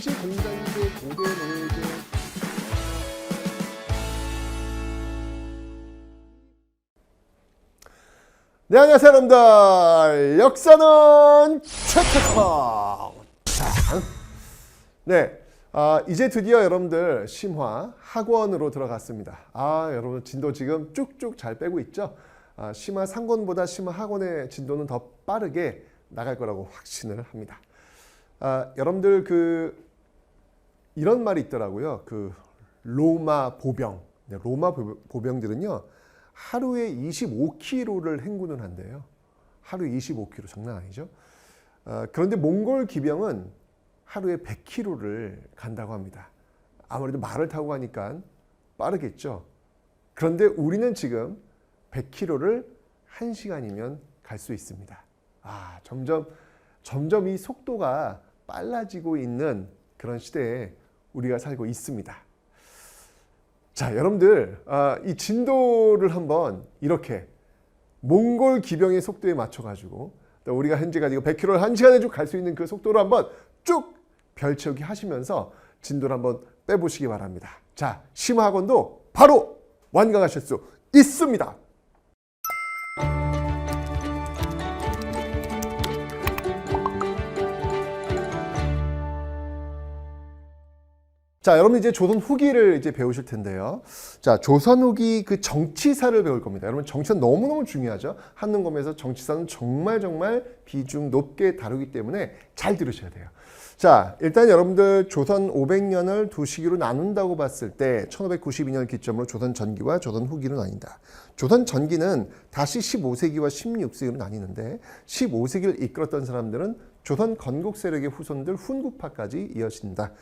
당시 공자인데 고대 노예제 네, 안녕하세요 여러분들. 역사는 채택방. 네, 이제 드디어 여러분들 심화 학원으로 들어갔습니다. 여러분 진도 지금 쭉쭉 잘 빼고 있죠. 심화 상권보다 심화 학원의 진도는 더 빠르게 나갈 거라고 확신을 합니다. 여러분들 이런 말이 있더라고요. 로마 보병. 네, 로마 보병들은요. 하루에 25km를 행군을 한대요. 하루에 25km 장난 아니죠. 그런데 몽골 기병은 하루에 100km를 간다고 합니다. 아무래도 말을 타고 가니까 빠르겠죠. 그런데 우리는 지금 100km를 1시간이면 갈 수 있습니다. 점점 이 속도가 빨라지고 있는 그런 시대에 우리가 살고 있습니다. 자, 여러분들 이 진도를 한번 이렇게 몽골 기병의 속도에 맞춰가지고 우리가 현재 가지고 100km를 1시간에 쭉 갈 수 있는 그 속도로 한번 쭉 별채우기 하시면서 진도를 한번 빼보시기 바랍니다. 자, 심화학원도 바로 완강하실 수 있습니다. 자, 여러분 이제 조선 후기를 이제 배우실 텐데요. 자, 조선 후기 그 정치사를 배울 겁니다. 여러분 정치사 너무너무 중요하죠. 한능검에서 정치사는 정말 비중 높게 다루기 때문에 잘 들으셔야 돼요. 자, 일단 여러분들 조선 500년을 두 시기로 나눈다고 봤을 때 1592년을 기점으로 조선 전기와 조선 후기로 나뉜다. 조선 전기는 다시 15세기와 16세기로 나뉘는데 15세기를 이끌었던 사람들은 조선 건국 세력의 후손들 훈구파까지 이어진다.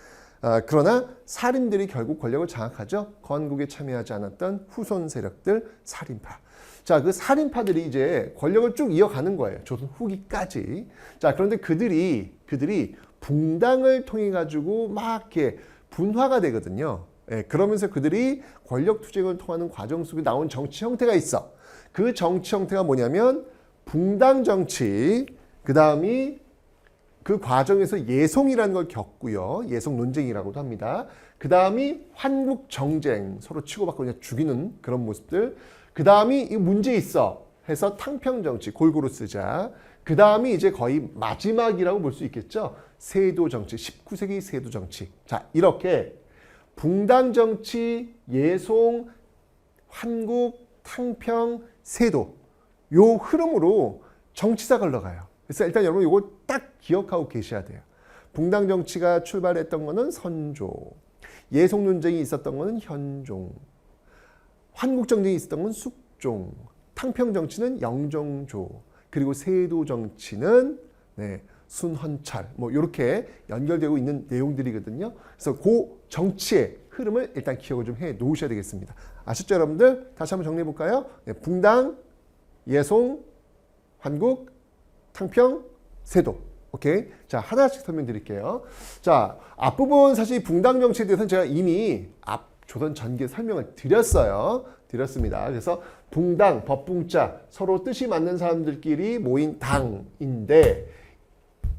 그러나 살인들이 결국 권력을 장악하죠. 건국에 참여하지 않았던 후손 세력들 살인파. 자, 그 살인파들이 이제 권력을 쭉 이어가는 거예요. 조선 후기까지. 자, 그런데 그들이 붕당을 통해 가지고 막 이렇게 분화가 되거든요. 그러면서 그들이 권력 투쟁을 통하는 과정 속에 나온 정치 형태가 있어. 그 정치 형태가 뭐냐면 붕당 정치, 그다음이 그 과정에서 예송이라는 걸 겪고요. 예송 논쟁이라고도 합니다. 그 다음이 환국 정쟁, 서로 치고받고 그냥 죽이는 그런 모습들. 그 다음이 이 문제 있어 해서 탕평 정치, 골고루 쓰자. 그 다음이 이제 거의 마지막이라고 볼 수 있겠죠. 세도 정치, 19세기 세도 정치. 자, 이렇게 붕당 정치, 예송, 환국, 탕평, 세도 요 흐름으로 정치사가 흘러가요. 그래서 일단 여러분 이거 딱 기억하고 계셔야 돼요. 붕당 정치가 출발했던 거는 선조, 예송 논쟁이 있었던 거는 현종, 환국 정쟁이 있었던 건 숙종, 탕평 정치는 영종조, 그리고 세도 정치는 순헌철, 뭐 이렇게 연결되고 있는 내용들이거든요. 그래서 그 정치의 흐름을 일단 기억을 좀 해 놓으셔야 되겠습니다. 아셨죠, 여러분들? 다시 한번 정리해 볼까요? 붕당, 예송, 환국, 탕평, 세도. 오케이? 자, 하나씩 설명드릴게요. 자, 앞부분 사실 붕당 정치에 대해서는 제가 이미 조선 전기에 설명을 드렸습니다. 그래서 붕당, 법붕자, 서로 뜻이 맞는 사람들끼리 모인 당인데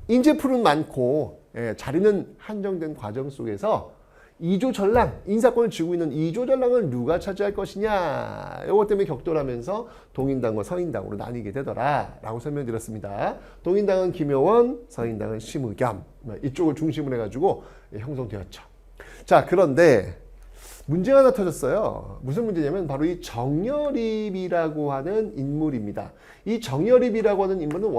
인재풀은 많고 자리는 한정된 과정 속에서 이조전랑, 인사권을 쥐고 있는 이조전랑을 누가 차지할 것이냐, 이것 때문에 격돌하면서 동인당과 서인당으로 나뉘게 되더라라고 설명드렸습니다. 동인당은 김효원, 서인당은 심의겸, 이쪽을 중심으로 해가지고 형성되었죠. 자, 그런데 문제가 하나 터졌어요. 무슨 문제냐면 바로 이 정여립이라고 하는 인물입니다. 이 정여립이라고 하는 인물은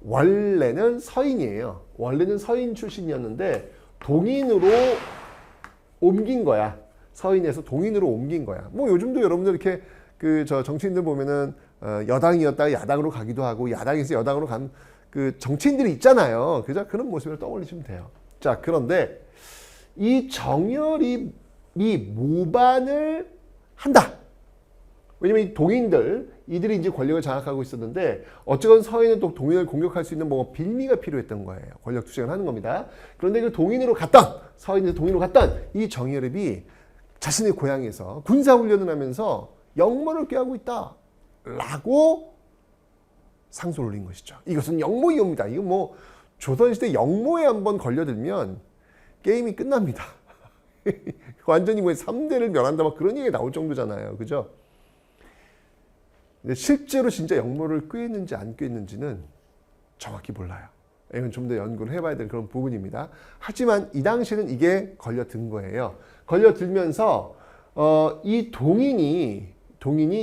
원래는 서인이에요. 원래는 서인 출신이었는데 동인으로 옮긴 거야. 서인에서 동인으로 옮긴 거야. 뭐 요즘도 여러분들 이렇게 정치인들 보면은 여당이었다가 야당으로 가기도 하고 야당에서 여당으로 간 그 정치인들이 있잖아요. 그죠? 그런 모습을 떠올리시면 돼요. 자, 그런데 이 정여립이 모반을 한다. 왜냐면 이 동인들, 이들이 이제 권력을 장악하고 있었는데 어쨌건 서인은 또 동인을 공격할 수 있는 뭐 빌미가 필요했던 거예요. 권력 투쟁을 하는 겁니다. 그런데 그 동인으로 갔던, 서인에서 동인으로 갔던 이 정여립이 자신의 고향에서 군사훈련을 하면서 역모를 꾀하고 있다 라고 상소를 올린 것이죠. 이것은 역모이옵니다. 이거 뭐 조선시대 역모에 한번 걸려들면 게임이 끝납니다. 완전히 뭐 3대를 멸한다 막 그런 얘기가 나올 정도잖아요. 그죠? 근데 실제로 진짜 역모를 꾀했는지 안 꾀했는지는 정확히 몰라요. 이건 좀 더 연구를 해봐야 될 그런 부분입니다. 하지만 이 당시에는 이게 걸려든 거예요. 걸려들면서 이 동인이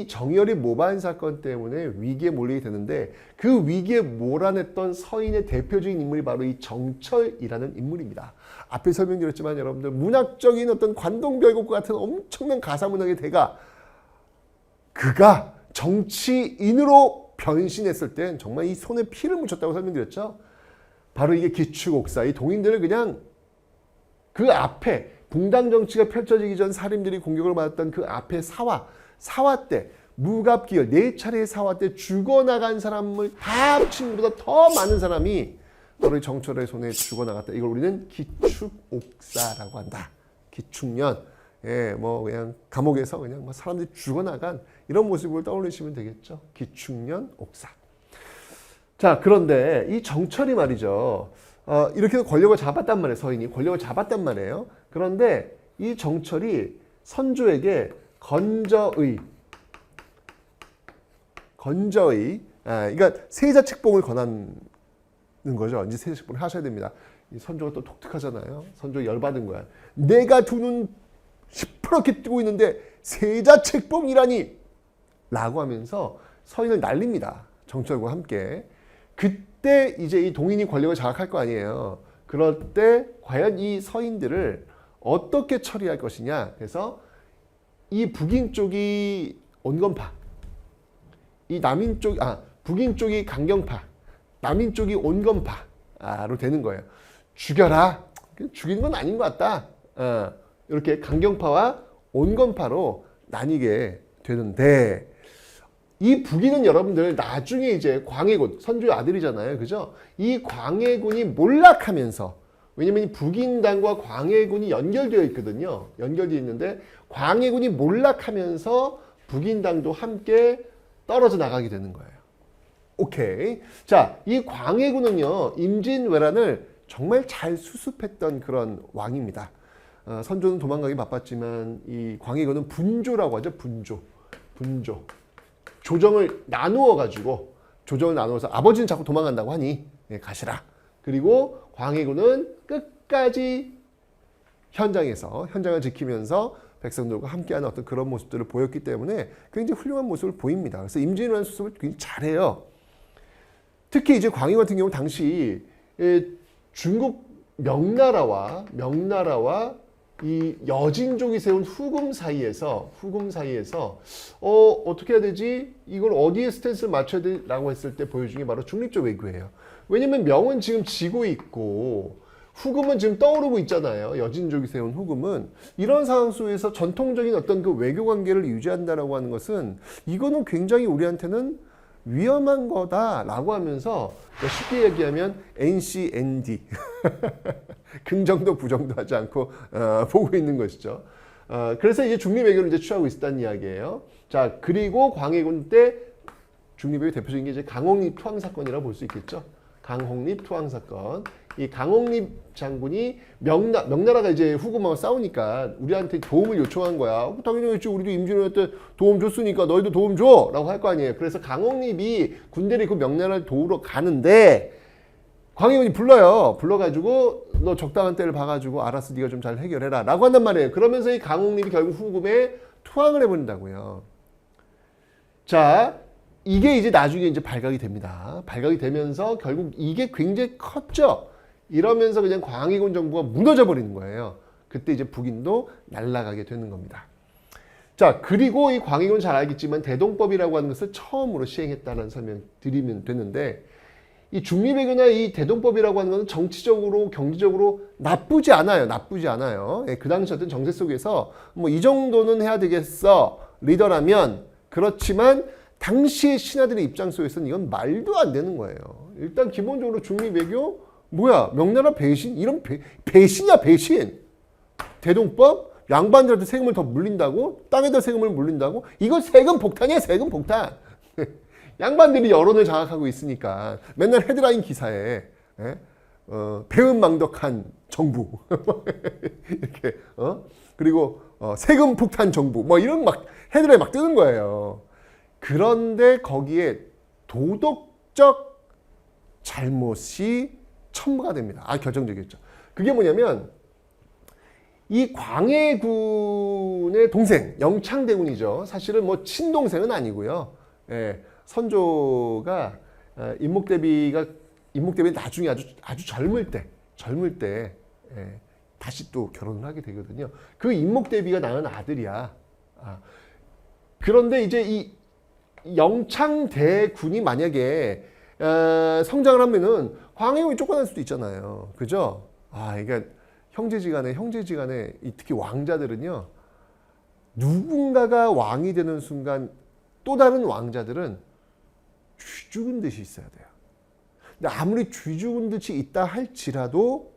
정열이 모반 사건 때문에 위기에 몰리게 되는데 그 위기에 몰아냈던 서인의 대표적인 인물이 바로 이 정철이라는 인물입니다. 앞에 설명드렸지만 여러분들 문학적인 어떤 관동별곡과 같은 엄청난 가사문학의 대가 그가 정치인으로 변신했을 땐 정말 이 손에 피를 묻혔다고 설명드렸죠. 바로 이게 기축옥사, 이 동인들을 그냥 그 앞에 붕당 정치가 펼쳐지기 전 살인들이 공격을 받았던 그 앞에 사화 때 무갑기열 4차례의 사화 때 죽어나간 사람을 다 합친 것보다 더 많은 사람이 바로 이 정철의 손에 죽어나갔다. 이걸 우리는 기축옥사라고 한다. 기축년. 예, 뭐 그냥 감옥에서 그냥 뭐 사람들이 죽어나간 이런 모습을 떠올리시면 되겠죠. 기축년 옥사. 자, 그런데 이 정철이 말이죠. 이렇게 권력을 잡았단 말이에요. 서인이 권력을 잡았단 말이에요. 그런데 이 정철이 선조에게 건저의, 그러니까 세자 책봉을 권하는 거죠. 이제 세자 책봉을 하셔야 됩니다. 이 선조가 또 독특하잖아요. 선조 열받은 거야. 내가 두 눈 시퍼렇게 뜨고 있는데 세자 책봉이라니! 라고 하면서 서인을 날립니다. 정철과 함께. 그때 이제 이 동인이 권력을 장악할 거 아니에요. 그럴 때 과연 이 서인들을 어떻게 처리할 것이냐. 그래서 이 북인 쪽이 온건파, 이 남인 쪽, 북인 쪽이 강경파, 남인 쪽이 온건파로 되는 거예요. 죽여라. 죽이는 건 아닌 것 같다. 이렇게 강경파와 온건파로 나뉘게 되는데 이 북인은 여러분들 나중에 이제 광해군, 선조의 아들이잖아요. 그죠? 이 광해군이 몰락하면서, 왜냐면 이 북인당과 광해군이 연결되어 있거든요. 연결되어 있는데 광해군이 몰락하면서 북인당도 함께 떨어져 나가게 되는 거예요. 오케이. 자, 이 광해군은요, 임진왜란을 정말 잘 수습했던 그런 왕입니다. 선조는 도망가기 바빴지만 이 광해군은 분조라고 하죠. 분조. 조정을 나누어서 아버지는 자꾸 도망간다고 하니 가시라. 그리고 광해군은 끝까지 현장을 지키면서 백성들과 함께하는 어떤 그런 모습들을 보였기 때문에 굉장히 훌륭한 모습을 보입니다. 그래서 임진왜란 수습을 굉장히 잘해요. 특히 이제 광해군 같은 경우 당시 중국 명나라와 이 여진족이 세운 후금 사이에서 어떻게 해야 되지? 이걸 어디에 스탠스를 맞춰야 되라고 했을 때 보여준 게 바로 중립적 외교예요. 왜냐면 명은 지금 지고 있고 후금은 지금 떠오르고 있잖아요. 여진족이 세운 후금은. 이런 상황 속에서 전통적인 어떤 그 외교 관계를 유지한다라고 하는 것은 이거는 굉장히 우리한테는 위험한 거다라고 하면서 쉽게 얘기하면 NCND 긍정도 부정도 하지 않고 보고 있는 것이죠. 그래서 이제 중립외교를 이제 취하고 있었다는 이야기예요. 자, 그리고 광해군 때 중립외교 대표적인 게 이제 강홍립 투항 사건이라고 볼 수 있겠죠. 강홍립 투항 사건. 이 강홍립 장군이 명나라가 이제 후금하고 싸우니까 우리한테 도움을 요청한 거야. 당연히 우리도 임진왜란 때 도움 줬으니까 너희도 도움 줘! 라고 할 거 아니에요. 그래서 강홍립이 군대를 입고 명나라를 도우러 가는데 광해군이 불러가지고 너 적당한 때를 봐가지고 알았어, 네가 좀 잘 해결해라 라고 한단 말이에요. 그러면서 이 강홍립이 결국 후금에 투항을 해버린다고요. 자, 이게 이제 나중에 이제 발각이 됩니다. 발각이 되면서 결국 이게 굉장히 컸죠. 이러면서 그냥 광해군 정부가 무너져 버리는 거예요. 그때 이제 북인도 날아가게 되는 겁니다. 자, 그리고 이 광해군은 잘 알겠지만 대동법이라고 하는 것을 처음으로 시행했다는 설명 드리면 되는데 이 중립외교나 이 대동법이라고 하는 것은 정치적으로 경제적으로 나쁘지 않아요. 그 당시 어떤 정세 속에서 뭐 이 정도는 해야 되겠어 리더라면. 그렇지만 당시의 신하들의 입장 속에서는 이건 말도 안 되는 거예요. 일단 기본적으로 중립외교 뭐야, 명나라 배신? 이런 배신이야, 배신. 대동법? 양반들한테 세금을 더 물린다고? 땅에다 세금을 물린다고? 이거 세금 폭탄이야, 세금 폭탄. 양반들이 여론을 장악하고 있으니까 맨날 헤드라인 기사에 배은망덕한 정부 이렇게 그리고 세금 폭탄 정부 뭐 이런 막 헤드라인 막 뜨는 거예요. 그런데 거기에 도덕적 잘못이 첨부가 됩니다. 결정적이었죠. 그게 뭐냐면 이 광해군의 동생 영창대군이죠. 사실은 뭐 친동생은 아니고요. 예, 선조가 임목대비 나중에 아주 젊을 때 예, 다시 또 결혼을 하게 되거든요. 그 임목대비가 낳은 아들이야. 그런데 이제 이 영창대군이 만약에 성장을 하면은 광해군이 쫓겨날 수도 있잖아요. 그죠? 그러니까 형제지간에 특히 왕자들은요, 누군가가 왕이 되는 순간 또 다른 왕자들은 쥐 죽은 듯이 있어야 돼요. 근데 아무리 쥐 죽은 듯이 있다 할지라도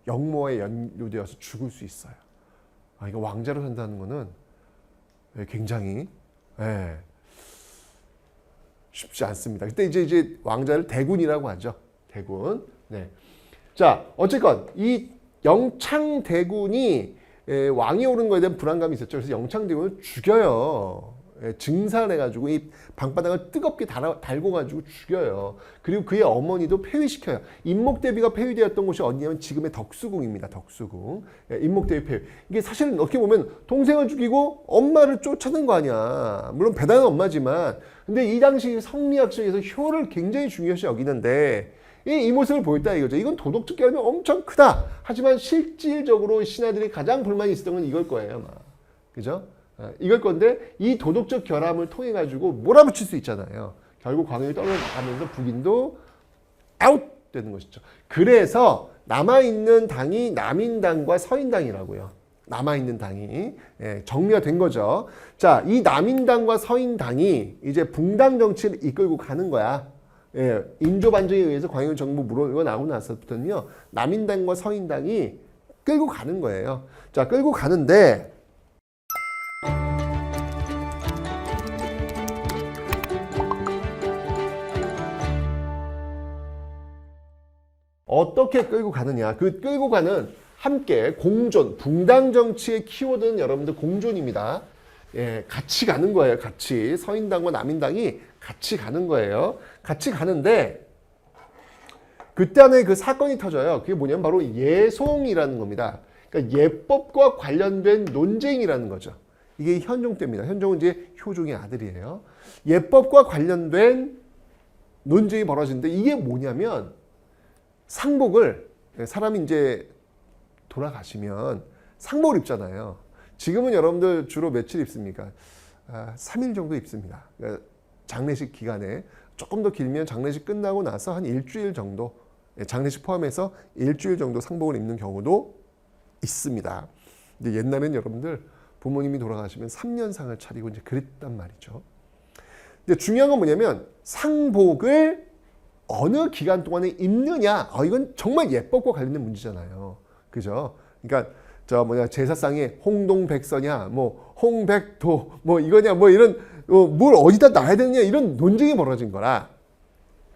역모에 연루되어서 죽을 수 있어요. 이거 왕자로 산다는 거는 굉장히 쉽지 않습니다. 그때 이제 왕자를 대군이라고 하죠. 대군. 네. 자, 어쨌건 이 영창대군이 왕이 오른 거에 대한 불안감이 있었죠. 그래서 영창대군을 죽여요. 증산해가지고 이 방바닥을 뜨겁게 달궈가지고 죽여요. 그리고 그의 어머니도 폐위시켜요. 임목대비가 폐위되었던 곳이 어디냐면 지금의 덕수궁입니다. 덕수궁. 임목대비 폐위. 이게 사실은 어떻게 보면 동생을 죽이고 엄마를 쫓아낸 거 아니야. 물론 배다는 엄마지만, 근데 이 당시 성리학적에서 효를 굉장히 중요시 여기는데 이 모습을 보였다 이거죠. 이건 도덕적 결함이 엄청 크다. 하지만 실질적으로 신하들이 가장 불만이 있었던 건 이걸 거예요, 아마. 그죠? 이걸 건데 이 도덕적 결함을 통해 가지고 몰아붙일 수 있잖아요. 결국 광해군이 떨어가면서 북인도 아웃 되는 것이죠. 그래서 남아있는 당이 남인당과 서인당이라고요. 남아있는 당이 정리가 된 거죠. 자, 이 남인당과 서인당이 이제 붕당 정치를 이끌고 가는 거야. 인조 반정에 의해서 광해군 정부 물러나고 나서부터는요, 남인당과 서인당이 끌고 가는 거예요. 자, 끌고 가는데 어떻게 끌고 가느냐. 그 끌고 가는 함께 공존, 붕당 정치의 키워드는 여러분들 공존입니다. 같이 가는 거예요. 같이. 서인당과 남인당이 같이 가는 거예요. 같이 가는데 그때 안에 그 사건이 터져요. 그게 뭐냐면 바로 예송이라는 겁니다. 그러니까 예법과 관련된 논쟁이라는 거죠. 이게 현종 때입니다. 현종은 이제 효종의 아들이에요. 예법과 관련된 논쟁이 벌어지는데 이게 뭐냐면 상복을, 사람이 이제 돌아가시면 상복을 입잖아요. 지금은 여러분들 주로 며칠 입습니까? 3일 정도 입습니다. 그러니까 장례식 기간에 조금 더 길면 장례식 끝나고 나서 한 일주일 정도, 장례식 포함해서 일주일 정도 상복을 입는 경우도 있습니다. 근데 옛날에는 여러분들 부모님이 돌아가시면 3년상을 차리고 이제 그랬단 말이죠. 근데 중요한 건 뭐냐면 상복을 어느 기간 동안에 입느냐, 이건 정말 예법과 관련된 문제잖아요. 그죠? 그러니까 제사상에 홍동백서냐, 뭐 홍백도, 뭐 이거냐, 뭐 이런 뭘 어디다 놔야 되느냐 이런 논쟁이 벌어진 거라.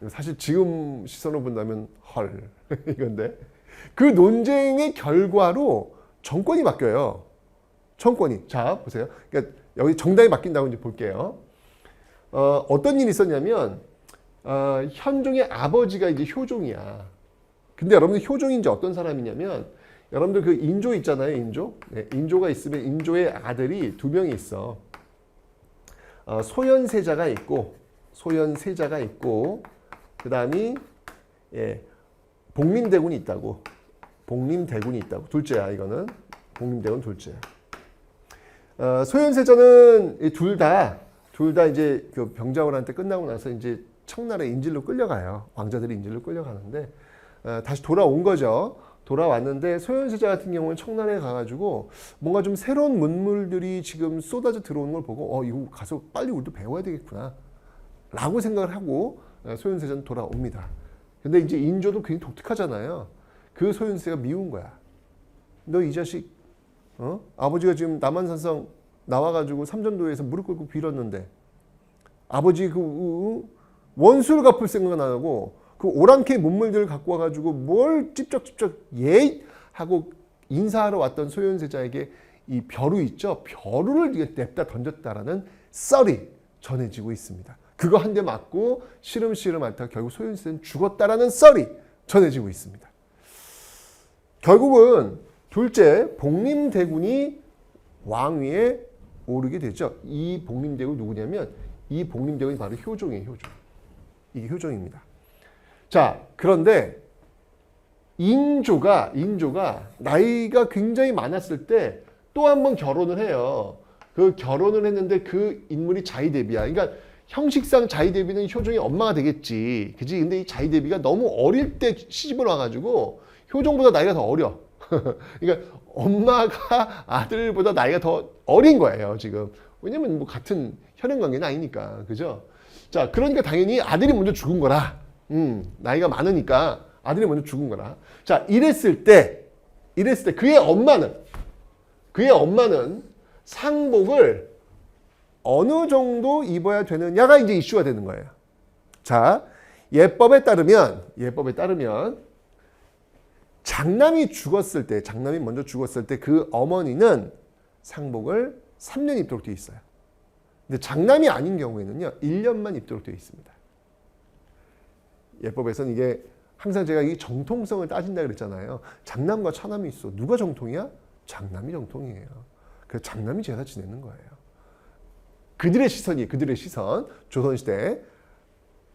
사실 지금 시선으로 본다면 헐 이건데 그 논쟁의 결과로 정권이 바뀌어요. 정권이. 자 보세요. 그러니까 여기 정당이 바뀐다고 이제 볼게요. 어떤 일이 있었냐면 현종의 아버지가 이제 효종이야. 근데 여러분들 효종이 이제 어떤 사람이냐면 여러분들 그 인조 있잖아요. 인조. 인조가 있으면 인조의 아들이 2명이 있어. 소현세자가 있고 그 다음이 복림대군이 있다고. 복림대군이 있다고. 둘째야 이거는. 복림대군 둘째야. 소현세자는 둘 다 이제 그 병자호란 때 끝나고 나서 이제 청나라의 인질로 끌려가요. 왕자들이 인질로 끌려가는데 다시 돌아온 거죠. 돌아왔는데 소현세자 같은 경우는 청나라에 가가지고 뭔가 좀 새로운 문물들이 지금 쏟아져 들어오는 걸 보고 이거 가서 빨리 우리도 배워야 되겠구나 라고 생각을 하고 소현세자는 돌아옵니다. 근데 이제 인조도 굉장히 독특하잖아요. 그 소현세가 미운 거야. 너 이 자식 아버지가 지금 남한산성 나와가지고 삼전도에서 무릎 꿇고 빌었는데 아버지 그 원수를 갚을 생각은 안 하고 그 오랑캐 문물들을 갖고 와가지고 뭘 찝쩍찝쩍 예 하고 인사하러 왔던 소현세자에게 이 벼루 있죠? 벼루를 냅다 던졌다라는 썰이 전해지고 있습니다. 그거 한 대 맞고 시름시름 앓다가 결국 소현세는 죽었다라는 썰이 전해지고 있습니다. 결국은 둘째 복림대군이 왕위에 오르게 되죠. 이 복림대군 누구냐면 이 복림대군이 바로 효종이에요. 효종. 이게 효종입니다. 자, 그런데 인조가 나이가 굉장히 많았을 때 또 한 번 결혼을 해요. 그 결혼을 했는데 그 인물이 자의대비야. 그러니까 형식상 자의대비는 효종이 엄마가 되겠지. 그지? 근데 이 자의대비가 너무 어릴 때 시집을 와가지고 효종보다 나이가 더 어려. 그러니까 엄마가 아들보다 나이가 더 어린 거예요, 지금. 왜냐면 뭐 같은 혈연 관계는 아니니까. 그죠? 자, 그러니까 당연히 아들이 먼저 죽은 거라. 나이가 많으니까 아들이 먼저 죽은 거라. 자, 이랬을 때 그의 엄마는 상복을 어느 정도 입어야 되느냐가 이제 이슈가 되는 거예요. 자, 예법에 따르면 장남이 먼저 죽었을 때 그 어머니는 상복을 3년 입도록 되어 있어요. 근데 장남이 아닌 경우에는요, 1년만 입도록 되어 있습니다. 예법에서는 이게 항상 제가 이 정통성을 따진다 그랬잖아요. 장남과 차남이 있어. 누가 정통이야? 장남이 정통이에요. 그래서 장남이 제사 지내는 거예요. 그들의 시선. 조선시대.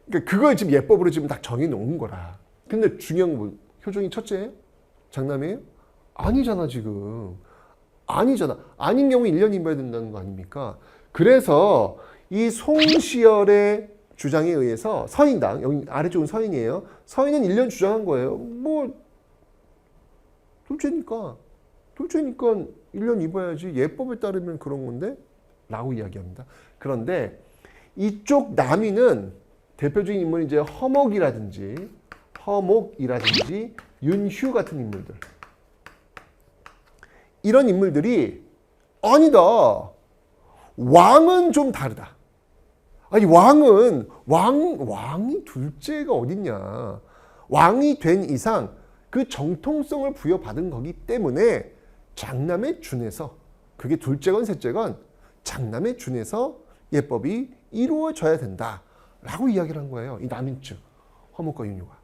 그러니까 그걸 지금 예법으로 지금 딱 정해놓은 거라. 근데 중요한 건 효종이 첫째예요? 장남이에요? 아니잖아, 지금. 아니잖아. 아닌 경우 1년 입어야 된다는 거 아닙니까? 그래서 이 송시열의 주장에 의해서 서인당, 여기 아래쪽은 서인이에요. 서인은 1년 주장한 거예요. 뭐 둘째니까 1년 입어야지. 예법에 따르면 그런 건데 라고 이야기합니다. 그런데 이쪽 남이는 대표적인 인물이 이제 허목이라든지 윤휴 같은 인물들. 이런 인물들이 아니다. 왕은 좀 다르다. 아니 왕이 둘째가 어딨냐. 왕이 된 이상 그 정통성을 부여받은 거기 때문에 장남에 준해서, 그게 둘째건 셋째건 장남에 준해서 예법이 이루어져야 된다라고 이야기를 한 거예요. 이 남인 측 허목과 윤효가.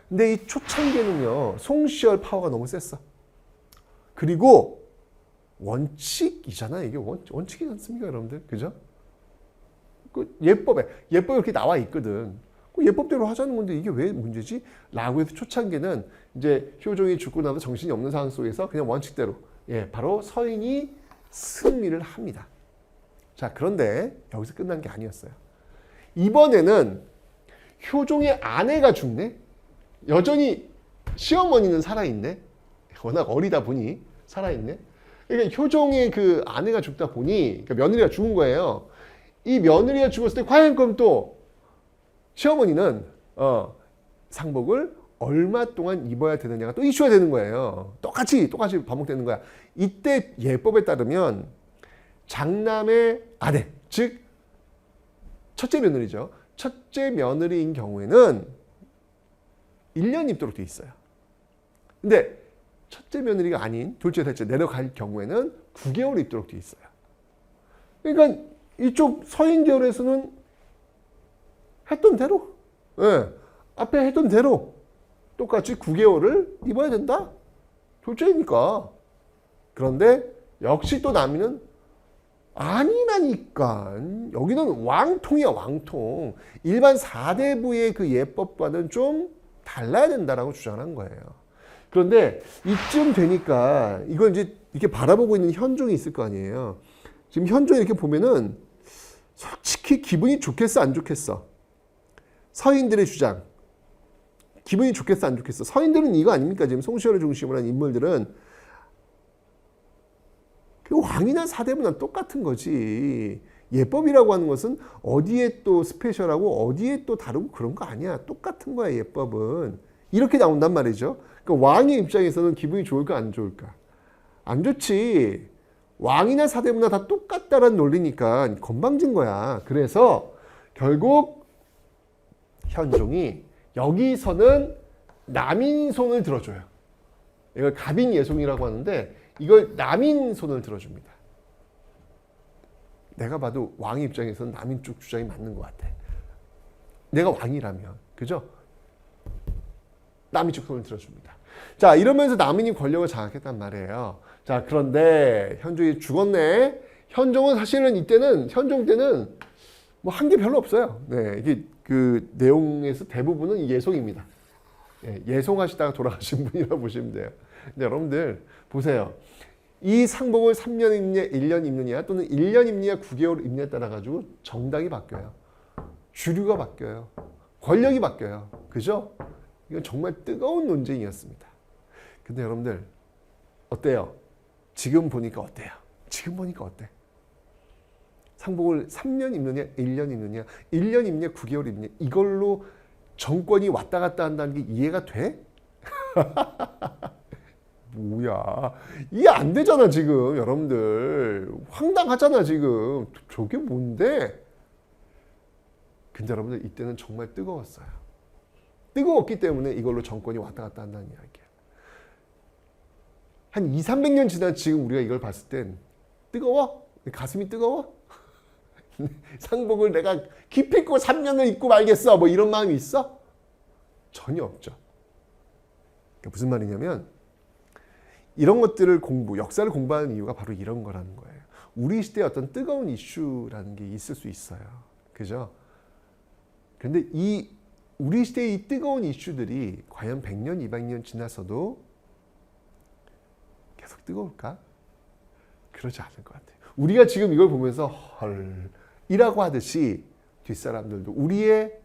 근데 이 초창기에는요, 송시열 파워가 너무 셌어. 그리고 원칙이잖아. 이게 원칙이지 않습니까, 여러분들? 그죠? 그 예법에 이렇게 나와 있거든. 그 예법대로 하자는 건데 이게 왜 문제지? 라고 해서 초창기는 이제 효종이 죽고 나서 정신이 없는 상황 속에서 그냥 원칙대로, 바로 서인이 승리를 합니다. 자, 그런데 여기서 끝난 게 아니었어요. 이번에는 효종의 아내가 죽네? 여전히 시어머니는 살아있네? 워낙 어리다 보니 살아있네? 그러니까 효종의 그 아내가 죽다 보니, 그러니까 며느리가 죽은 거예요. 이 며느리가 죽었을 때 과연 그럼 또 시어머니는 상복을 얼마 동안 입어야 되느냐가 또 이슈가 되는 거예요. 똑같이 반복되는 거야. 이때 예법에 따르면 장남의 아내, 즉 첫째 며느리죠. 첫째 며느리인 경우에는 1년 입도록 돼 있어요. 근데 첫째 며느리가 아닌 둘째, 셋째 내려갈 경우에는 9개월 입도록 돼 있어요. 그러니까 이쪽 서인 계열에서는 했던 대로, 앞에 했던 대로 똑같이 9개월을 입어야 된다. 둘째니까. 그런데 역시 또 남이는 아니라니까. 여기는 왕통이야, 왕통. 일반 사대부의 그 예법과는 좀 달라야 된다라고 주장한 거예요. 그런데 이쯤 되니까 이걸 이제 이렇게 바라보고 있는 현종이 있을 거 아니에요. 지금 현종이 이렇게 보면은 솔직히 기분이 좋겠어, 안 좋겠어? 서인들의 주장. 기분이 좋겠어, 안 좋겠어? 서인들은 이거 아닙니까? 지금 송시열을 중심으로 한 인물들은 그 왕이나 사대부나 똑같은 거지. 예법이라고 하는 것은 어디에 또 스페셜하고 어디에 또 다르고 그런 거 아니야. 똑같은 거야, 예법은. 이렇게 나온단 말이죠. 그러니까 왕의 입장에서는 기분이 좋을까, 안 좋을까? 안 좋지. 왕이나 사대부나 다 똑같다라는 논리니까 건방진 거야. 그래서 결국 현종이 여기서는 남인 손을 들어줘요. 이걸 갑인 예송이라고 하는데 이걸 남인 손을 들어줍니다. 내가 봐도 왕의 입장에서는 남인 쪽 주장이 맞는 것 같아. 내가 왕이라면. 그죠? 남인 쪽 손을 들어줍니다. 자, 이러면서 남인이 권력을 장악했단 말이에요. 자, 그런데 현종이 죽었네. 현종은 사실은 이때는, 현종 때는 뭐 한 게 별로 없어요. 네, 이게 그 내용에서 대부분은 예송입니다. 예송하시다가 돌아가신 분이라고 보시면 돼요. 근데 여러분들 보세요. 이 상복을 3년 입냐, 1년 입느냐, 또는 1년 입느냐, 9개월 입느냐에 따라 가지고 정당이 바뀌어요. 주류가 바뀌어요. 권력이 바뀌어요. 그죠? 이건 정말 뜨거운 논쟁이었습니다. 근데 여러분들 어때요? 지금 보니까 어때요? 지금 보니까 어때? 상복을 3년 입느냐, 1년 입느냐, 1년 입느냐, 9개월 입느냐, 이걸로 정권이 왔다 갔다 한다는 게 이해가 돼? 뭐야, 이해 안 되잖아 지금. 여러분들 황당하잖아 지금. 저게 뭔데? 근데 여러분들 이때는 정말 뜨거웠어요. 뜨거웠기 때문에 이걸로 정권이 왔다 갔다 한다는 이야기야. 한 200~300년 지난 지금 우리가 이걸 봤을 땐 뜨거워? 가슴이 뜨거워? 상복을 내가 기필코 3년을 입고 말겠어, 뭐 이런 마음이 있어? 전혀 없죠. 그러니까 무슨 말이냐면 이런 것들을 역사를 공부하는 이유가 바로 이런 거라는 거예요. 우리 시대에 어떤 뜨거운 이슈라는 게 있을 수 있어요. 그죠? 근데 우리 시대의 이 뜨거운 이슈들이 과연 100년, 200년 지나서도 계속 뜨거울까? 그러지 않을 것 같아요. 우리가 지금 이걸 보면서 헐 이라고 하듯이 뒷사람들도 우리의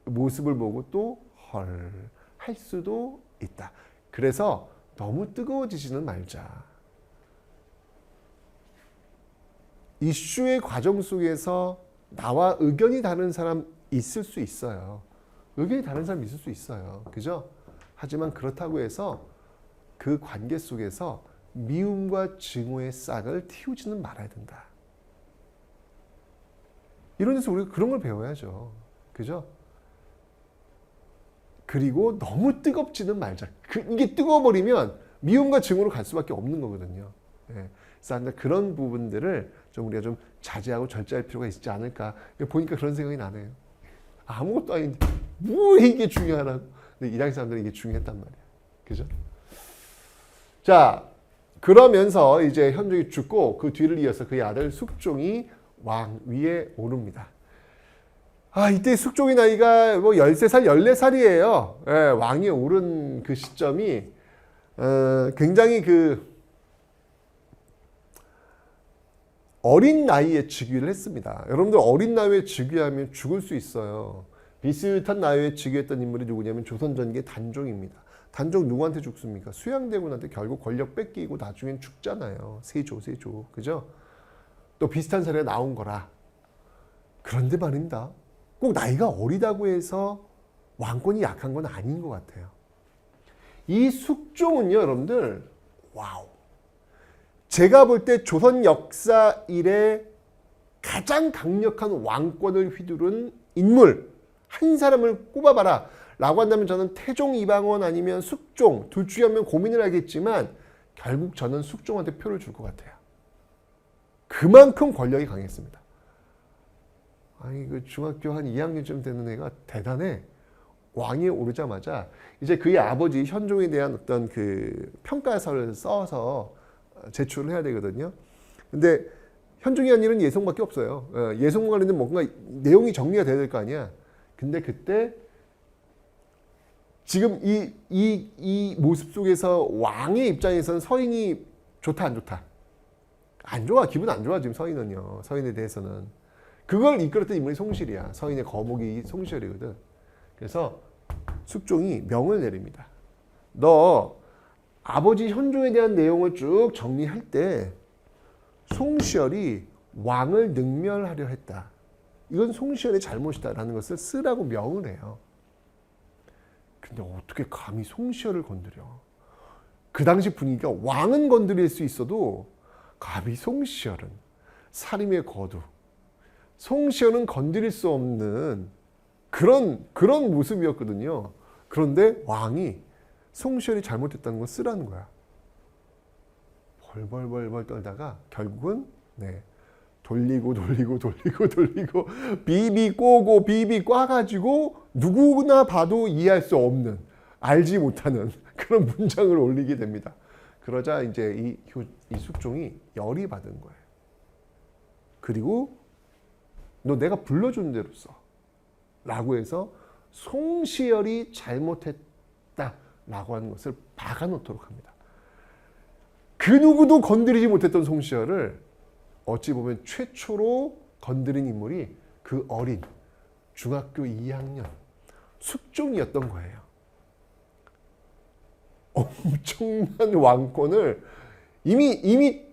모습을 보고 또 헐 할 수도 있다. 그래서 너무 뜨거워지지는 말자. 이슈의 과정 속에서 나와 의견이 다른 사람 있을 수 있어요. 의견이 다른 사람 있을 수 있어요. 그죠? 하지만 그렇다고 해서 그 관계 속에서 미움과 증오의 싹을 틔우지는 말아야 된다. 이런 데서 우리가 그런 걸 배워야죠. 그죠? 그리고 너무 뜨겁지는 말자. 이게 뜨거워버리면 미움과 증오로 갈 수밖에 없는 거거든요. 그래서 그런 부분들을 좀 우리가 좀 자제하고 절제할 필요가 있지 않을까. 보니까 그런 생각이 나네요. 아무것도 아닌데 뭐 이게 중요하라고. 근데 이 당시 사람들은 이게 중요했단 말이야. 그죠? 자, 그러면서 이제 현종이 죽고 그 뒤를 이어서 그의 아들 숙종이 왕 위에 오릅니다. 이때 숙종의 나이가 뭐 13살, 14살이에요. 왕위에 오른 그 시점이 굉장히 그 어린 나이에 즉위를 했습니다. 여러분들 어린 나이에 즉위하면 죽을 수 있어요. 비슷한 나이에 즉위했던 인물이 누구냐면 조선 전기의 단종입니다. 단종 누구한테 죽습니까? 수양대군한테 결국 권력 뺏기고 나중엔 죽잖아요. 세조. 그죠? 또 비슷한 사례가 나온 거라. 그런데 말입니다. 꼭 나이가 어리다고 해서 왕권이 약한 건 아닌 것 같아요. 이 숙종은요, 여러분들, 와우. 제가 볼 때 조선 역사 이래 가장 강력한 왕권을 휘두른 인물 한 사람을 꼽아봐라 라고 한다면 저는 태종, 이방원 아니면 숙종 둘 중에 한 명 고민을 하겠지만 결국 저는 숙종한테 표를 줄 것 같아요. 그만큼 권력이 강했습니다. 아니 그 중학교 한 2학년쯤 되는 애가 대단해. 왕위에 오르자마자 이제 그의 아버지 현종에 대한 어떤 그 평가서를 써서 제출을 해야 되거든요. 근데 현종이 한 일은 예송밖에 없어요. 예송과 관련된 뭔가 내용이 정리가 돼야 될 거 아니야. 근데 그때 지금 이 모습 속에서 왕의 입장에서는 서인이 좋다 안 좋다? 안 좋아. 기분 안 좋아 지금 서인은요. 서인에 대해서는. 그걸 이끌었던 인물이 송실이야. 서인의 거목이 송실이거든. 그래서 숙종이 명을 내립니다. 너 아버지 현종에 대한 내용을 쭉 정리할 때 송시열이 왕을 능멸하려 했다. 이건 송시열의 잘못이다라는 것을 쓰라고 명을 해요. 근데 어떻게 감히 송시열을 건드려? 그 당시 분위기가 왕은 건드릴 수 있어도 감히 송시열은 살인의 거두. 송시열은 건드릴 수 없는 그런 모습이었거든요. 그런데 왕이 송시열이 잘못했다는 걸 쓰라는 거야. 벌벌벌벌 떨다가 결국은 돌리고 비비 꼬고 비비 꽈가지고 누구나 봐도 이해할 수 없는, 알지 못하는 그런 문장을 올리게 됩니다. 그러자 이제 이 숙종이 열이 받은 거예요. 그리고 너 내가 불러준 대로 써 라고 해서 송시열이 잘못했다 라고 하는 것을 박아놓도록 합니다. 그 누구도 건드리지 못했던 송시열을 어찌 보면 최초로 건드린 인물이 그 어린 중학교 2학년 숙종이었던 거예요. 엄청난 왕권을 이미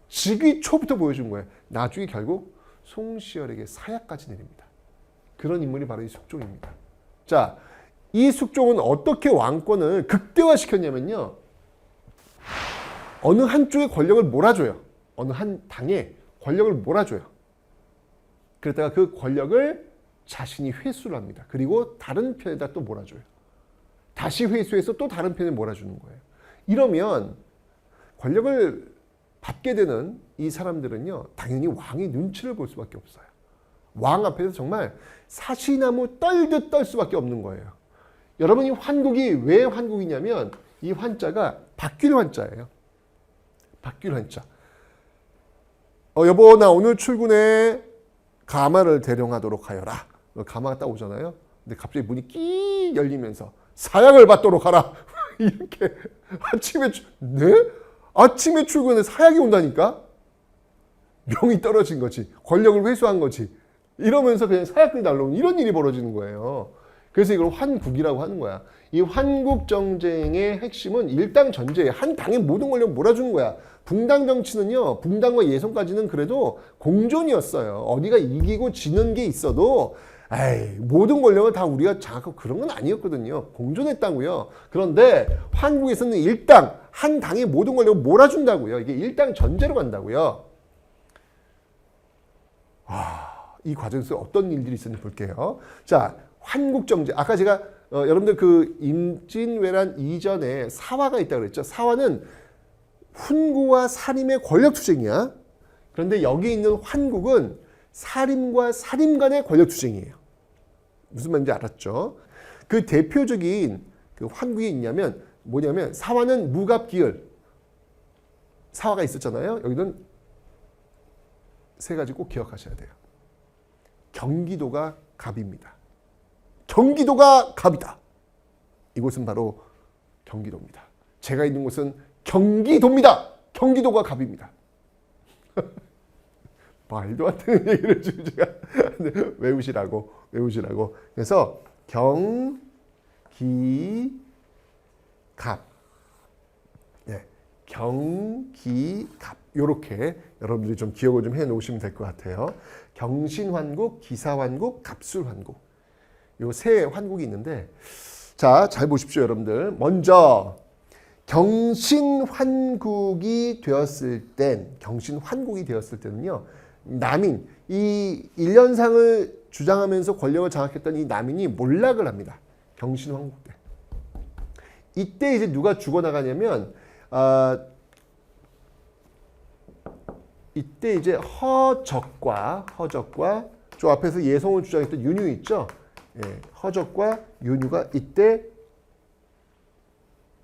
즉위 초부터 보여준 거예요. 나중에 결국 송시열에게 사약까지 내립니다. 그런 인물이 바로 이 숙종입니다. 자, 이 숙종은 어떻게 왕권을 극대화시켰냐면요. 어느 한쪽에 권력을 몰아줘요. 어느 한 당에 권력을 몰아줘요. 그러다가 그 권력을 자신이 회수를 합니다. 그리고 다른 편에다 또 몰아줘요. 다시 회수해서 또 다른 편에 몰아주는 거예요. 이러면 권력을 받게 되는 이 사람들은요, 당연히 왕의 눈치를 볼 수밖에 없어요. 왕 앞에서 정말 사시나무 떨듯 떨 수밖에 없는 거예요. 여러분, 이 환국이 왜 환국이냐면 이 환자가 바뀔 환자예요. 바뀔 환자. 여보, 나 오늘 출근에 가마를 대령하도록 하여라. 가마가 딱 오잖아요. 근데 갑자기 문이 끼 열리면서 사약을 받도록 하라. 이렇게 아침에 출근에 사약이 온다니까? 명이 떨어진 거지. 권력을 회수한 거지. 이러면서 그냥 사약들이 날라오는 이런 일이 벌어지는 거예요. 그래서 이걸 환국이라고 하는 거야. 이 환국 정쟁의 핵심은 일당 전제예요. 한 당의 모든 권력을 몰아주는 거야. 붕당 정치는요, 붕당과 예선까지는 그래도 공존이었어요. 어디가 이기고 지는 게 있어도 모든 권력을 다 우리가 장악하고 그런 건 아니었거든요. 공존했다고요. 그런데 한국에서는 일당, 한 당의 모든 권력을 몰아준다고요. 이게 일당 전제로 간다고요. 이 과정에서 어떤 일들이 있었는지 볼게요. 자, 환국정제. 아까 제가 여러분들 그 임진왜란 이전에 사화가 있다고 그랬죠. 사화는 훈구와 사림의 권력투쟁이야. 그런데 여기 있는 환국은 사림과 사림 간의 권력투쟁이에요. 무슨 말인지 알았죠? 그 대표적인 그 환국이 있냐면 뭐냐면 사화는 무갑기을. 사화가 있었잖아요. 여기는 세 가지 꼭 기억하셔야 돼요. 경기도가 갑입니다. 경기도가 갑이다. 이곳은 바로 경기도입니다. 제가 있는 곳은 경기도입니다. 경기도가 갑입니다. 말도 안 되는 얘기를 지금 제가 외우시라고. 그래서 경기갑. 경기갑. 요렇게 여러분들이 좀 기억을 좀 해놓으시면 될 것 같아요. 경신환국, 기사환국, 갑술환국. 요 세 환국이 있는데, 자, 잘 보십시오, 여러분들. 먼저 경신환국이 되었을 때는요, 남인, 이 일련상을 주장하면서 권력을 장악했던 이 남인이 몰락을 합니다. 경신환국 때. 이때 이제 누가 죽어나가냐면, 이때 이제 허적과 저 앞에서 예성을 주장했던 윤유 있죠? 허적과 윤유가 이때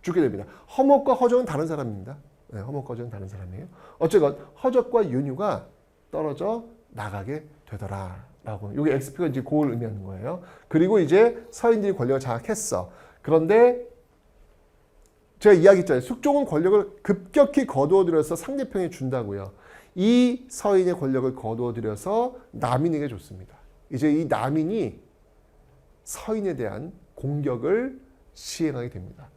죽게 됩니다. 허목과 허적은 다른 사람입니다. 허목과 허적은 다른 사람이에요. 어쨌건 허적과 윤유가 떨어져 나가게 되더라라고. 이게 XP가 이제 그걸 의미하는 거예요. 그리고 이제 서인들이 권력을 장악했어. 그런데 제가 이야기했잖아요. 숙종은 권력을 급격히 거두어들여서 상대편에 준다고요. 이 서인의 권력을 거두어들여서 남인에게 줬습니다. 이제 이 남인이 서인에 대한 공격을 시행하게 됩니다.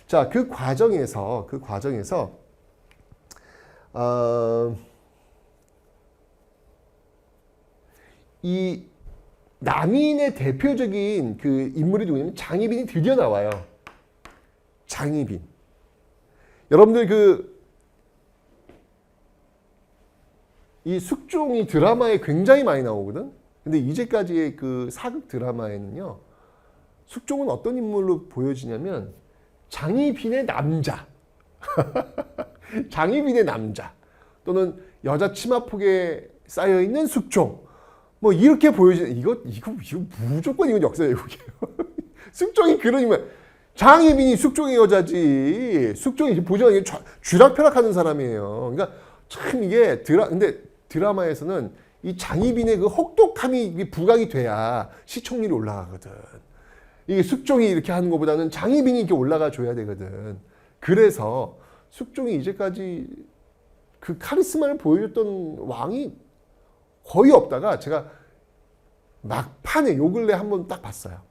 자, 그 과정에서 이 남인의 대표적인 그 인물이 누구냐면 장희빈이 드디어 나와요. 장희빈. 여러분들 이 숙종이 드라마에 굉장히 많이 나오거든. 근데 이제까지의 그 사극 드라마에는요, 숙종은 어떤 인물로 보여지냐면 장희빈의 남자, 장희빈의 남자 또는 여자 치마폭에 쌓여 있는 숙종, 뭐 이렇게 보여지는 이거 무조건 이건 역사 왜곡이에요. 숙종이 그런 인물, 장희빈이 숙종의 여자지. 숙종이 보자마자 쥐락펴락하는 사람이에요. 그러니까 참 이게 근데 드라마에서는 이 장희빈의 그 혹독함이 부각이 돼야 시청률이 올라가거든. 이게 숙종이 이렇게 하는 것보다는 장희빈이 이렇게 올라가 줘야 되거든. 그래서 숙종이 이제까지 그 카리스마를 보여줬던 왕이 거의 없다가 제가 막판에 요 근래 한번 딱 봤어요.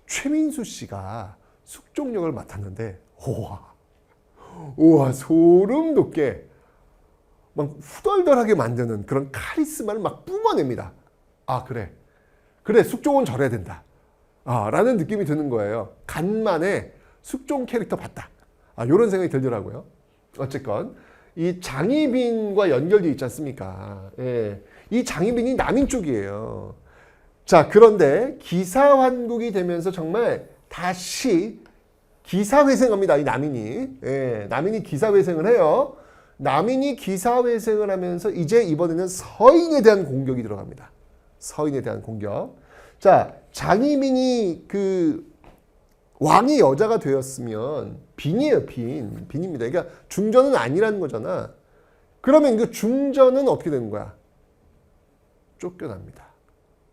최민수 씨가 숙종 역을 맡았는데 우와 소름 돋게 막 후덜덜하게 만드는 그런 카리스마를 막 뿜어냅니다. 아 그래 숙종은 저래야 된다. 라는 느낌이 드는 거예요. 간만에 숙종 캐릭터 봤다. 이런 생각이 들더라고요. 어쨌건 이 장희빈과 연결되어 있지 않습니까? 예. 이 장희빈이 남인 쪽이에요. 자, 그런데 기사환국이 되면서 정말 다시 기사회생합니다. 이 남인이. 예, 남인이 기사회생을 해요. 남인이 기사회생을 하면서 이제 이번에는 서인에 대한 공격이 들어갑니다. 서인에 대한 공격. 자, 장희빈이 그 왕이 여자가 되었으면 빈이에요, 빈입니다. 그러니까 중전은 아니라는 거잖아. 그러면 그 중전은 어떻게 되는 거야? 쫓겨납니다.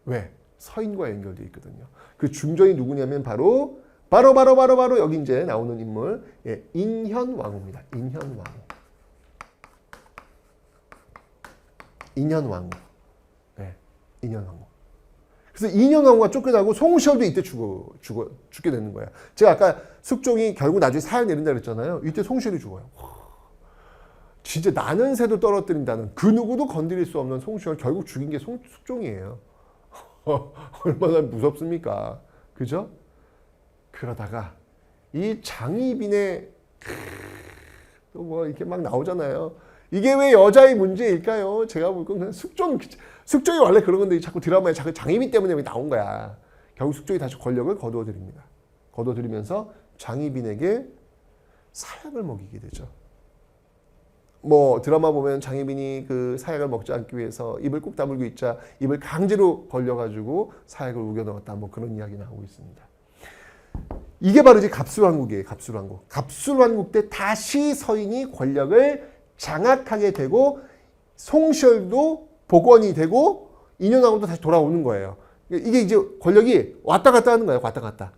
왜? 서인과 연결되어 있거든요. 그 중전이 누구냐면 바로 여기 이제 나오는 인물, 예, 인현왕후입니다. 인현왕후. 네, 인현왕후. 그래서 인현왕후가 쫓겨나고 송시열도 이때 죽게 되는 거야. 제가 아까 숙종이 결국 나중에 사흘 내린다 그랬잖아요. 이때 송시열이 죽어요. 진짜 나는 새도 떨어뜨린다는 그 누구도 건드릴 수 없는 송시열 결국 죽인 게 숙종이에요. 얼마나 무섭습니까? 그죠? 그러다가 이 장희빈의 또 뭐 이렇게 막 나오잖아요. 이게 왜 여자의 문제일까요? 제가 볼 건 그냥 숙종이 원래 그런 건데 자꾸 드라마에 자꾸 장희빈 때문에 나온 거야. 결국 숙종이 다시 권력을 거두어드립니다. 거두어들이면서 장희빈에게 사약을 먹이게 되죠. 뭐 드라마 보면 장희빈이 그 사약을 먹지 않기 위해서 입을 꾹 다물고 있자 입을 강제로 벌려가지고 사약을 우겨 넣었다. 뭐 그런 이야기 나오고 있습니다. 이게 바로 이제 갑술왕국이에요. 갑술왕국 때 다시 서인이 권력을 장악하게 되고 송시열도 복원이 되고 인현왕후도 다시 돌아오는 거예요. 이게 이제 권력이 왔다 갔다 하는 거예요. 왔다 갔다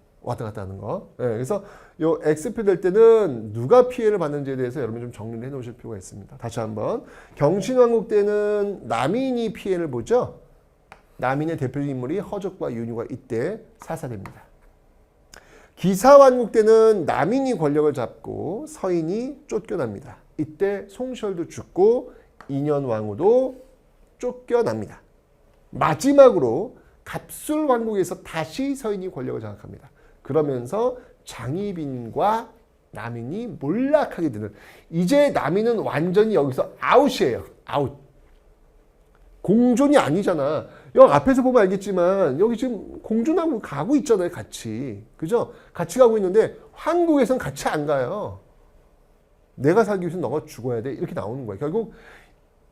하는 거. 네, 그래서 요 X표 될 때는 누가 피해를 받는지에 대해서 여러분 좀 정리를 해 놓으실 필요가 있습니다. 다시 한번 경신왕국 때는 남인이 피해를 보죠. 남인의 대표 인물이 허적과 윤유가 이때 사살됩니다. 기사왕국 때는 남인이 권력을 잡고 서인이 쫓겨납니다. 이때 송시열도 죽고 인현왕후도 쫓겨납니다. 마지막으로 갑술왕국에서 다시 서인이 권력을 장악합니다. 그러면서 장희빈과 남인이 몰락하게 되는, 이제 남인은 완전히 여기서 아웃이에요. 아웃. 공존이 아니잖아. 여기 앞에서 보면 알겠지만 여기 지금 공존하고 가고 있잖아요. 같이. 그죠? 같이 가고 있는데 한국에선 같이 안 가요. 내가 살기 위해서 너가 죽어야 돼. 이렇게 나오는 거예요. 결국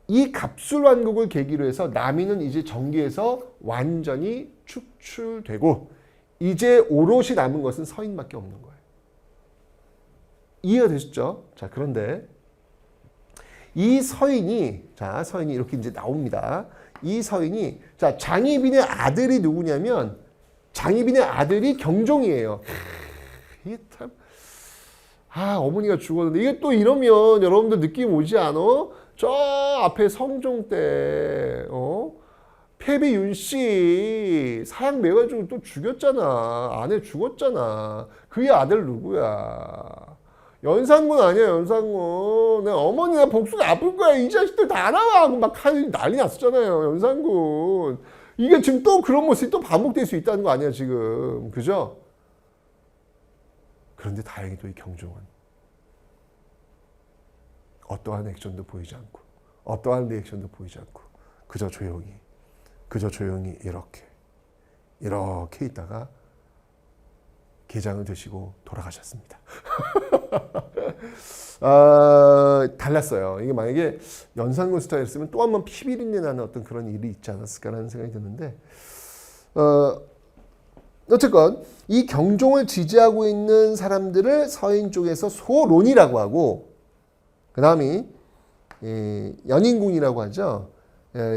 이 갑술왕국을 계기로 해서 남인은 이제 정계에서 완전히 축출되고 이제 오롯이 남은 것은 서인밖에 없는 거예요. 이해가 되셨죠? 자, 그런데 이 서인이 이렇게 이제 나옵니다. 이 서인이, 자, 장희빈의 아들이 누구냐면, 장희빈의 아들이 경종이에요. 이게 참, 어머니가 죽었는데, 이게 또 이러면 여러분들 느낌 오지 않아? 저 앞에 성종 때, 패비윤 씨 사약 매가지고 또 죽였잖아. 아내 죽었잖아. 그의 아들 누구야? 연산군 아니야, 연산군. 내 어머니 나 복수가 아플 거야. 이 자식들 다 나와. 막 난리 났었잖아요, 연산군. 이게 지금 또 그런 모습이 또 반복될 수 있다는 거 아니야, 지금. 그죠? 그런데 다행히도 이 경종은 어떠한 액션도 보이지 않고, 어떠한 리액션도 보이지 않고, 그저 조용히 그저 조용히 이렇게 있다가 계장을 드시고 돌아가셨습니다. 달랐어요. 이게 만약에 연산군 스타일이었으면 또 한 번 피비린내 나는 어떤 그런 일이 있지 않았을까라는 생각이 드는데, 어쨌건 이 경종을 지지하고 있는 사람들을 서인 쪽에서 소론이라고 하고, 그 다음이 연인군이라고 하죠.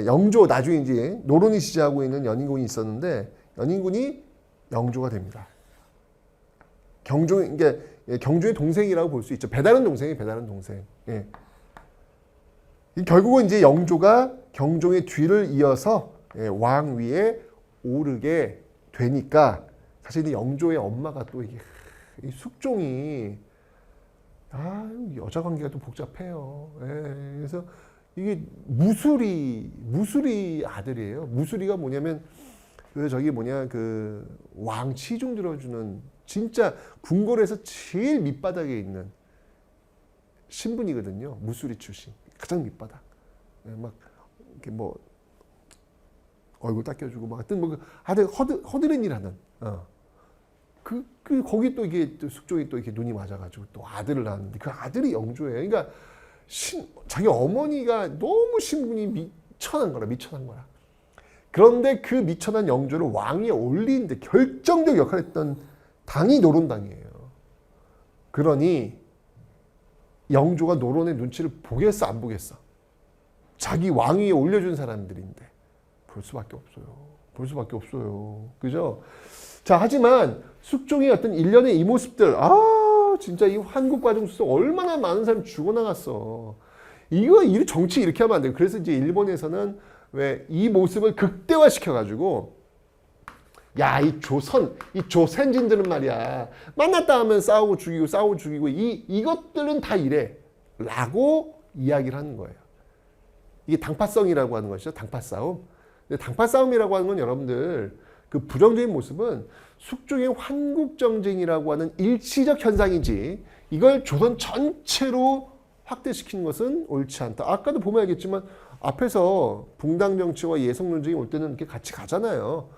영조, 나중에 이제 노론이 지지하고 있는 연인군이 있었는데, 연인군이 영조가 됩니다. 경종의 동생이라고 볼 수 있죠. 배다른 동생이 배다른 동생. 예. 결국은 이제 영조가 경종의 뒤를 이어서 왕 위에 오르게 되니까, 사실 이 영조의 엄마가 또 이게 이 숙종이 여자 관계가 좀 복잡해요. 예. 그래서 이게 무술이 아들이에요. 무술이가 뭐냐면 그 왕 치중 들어주는 진짜 궁궐에서 제일 밑바닥에 있는 신분이거든요. 무술이 출신 가장 밑바닥. 예. 막 이렇게 뭐 얼굴 닦여주고 막 하여튼 뭐 아들 허드렛 일하는. 거기 또 이게 또 숙종이 또 이렇게 눈이 맞아가지고 또 아들을 낳았는데 그 아들이 영조예요. 그러니까 자기 어머니가 너무 신분이 미천한 거라. 그런데 그 미천한 영조를 왕위에 올리는데 결정적 역할을 했던 당이 노론당이에요. 그러니 영조가 노론의 눈치를 보겠어 안 보겠어? 자기 왕위에 올려준 사람들인데 볼 수밖에 없어요. 그죠? 자, 하지만 숙종의 어떤 일련의 이 모습들, 진짜 이 환국과정수서 얼마나 많은 사람이 죽어나갔어. 이 정치 이렇게 하면 안 돼요. 그래서 이제 일본에서는 왜 이 모습을 극대화시켜가지고, 야, 이 조선진들은 말이야. 만났다 하면 싸우고 죽이고, 이것들은 다 이래. 라고 이야기를 하는 거예요. 이게 당파성이라고 하는 것이죠. 당파싸움. 근데 당파싸움이라고 하는 건 여러분들, 그 부정적인 모습은 숙종의 환국정쟁이라고 하는 일시적 현상이지, 이걸 조선 전체로 확대시키는 것은 옳지 않다. 아까도 보면 알겠지만 앞에서 붕당 정치와 예성 논쟁이 올 때는 이렇게 같이 가잖아요.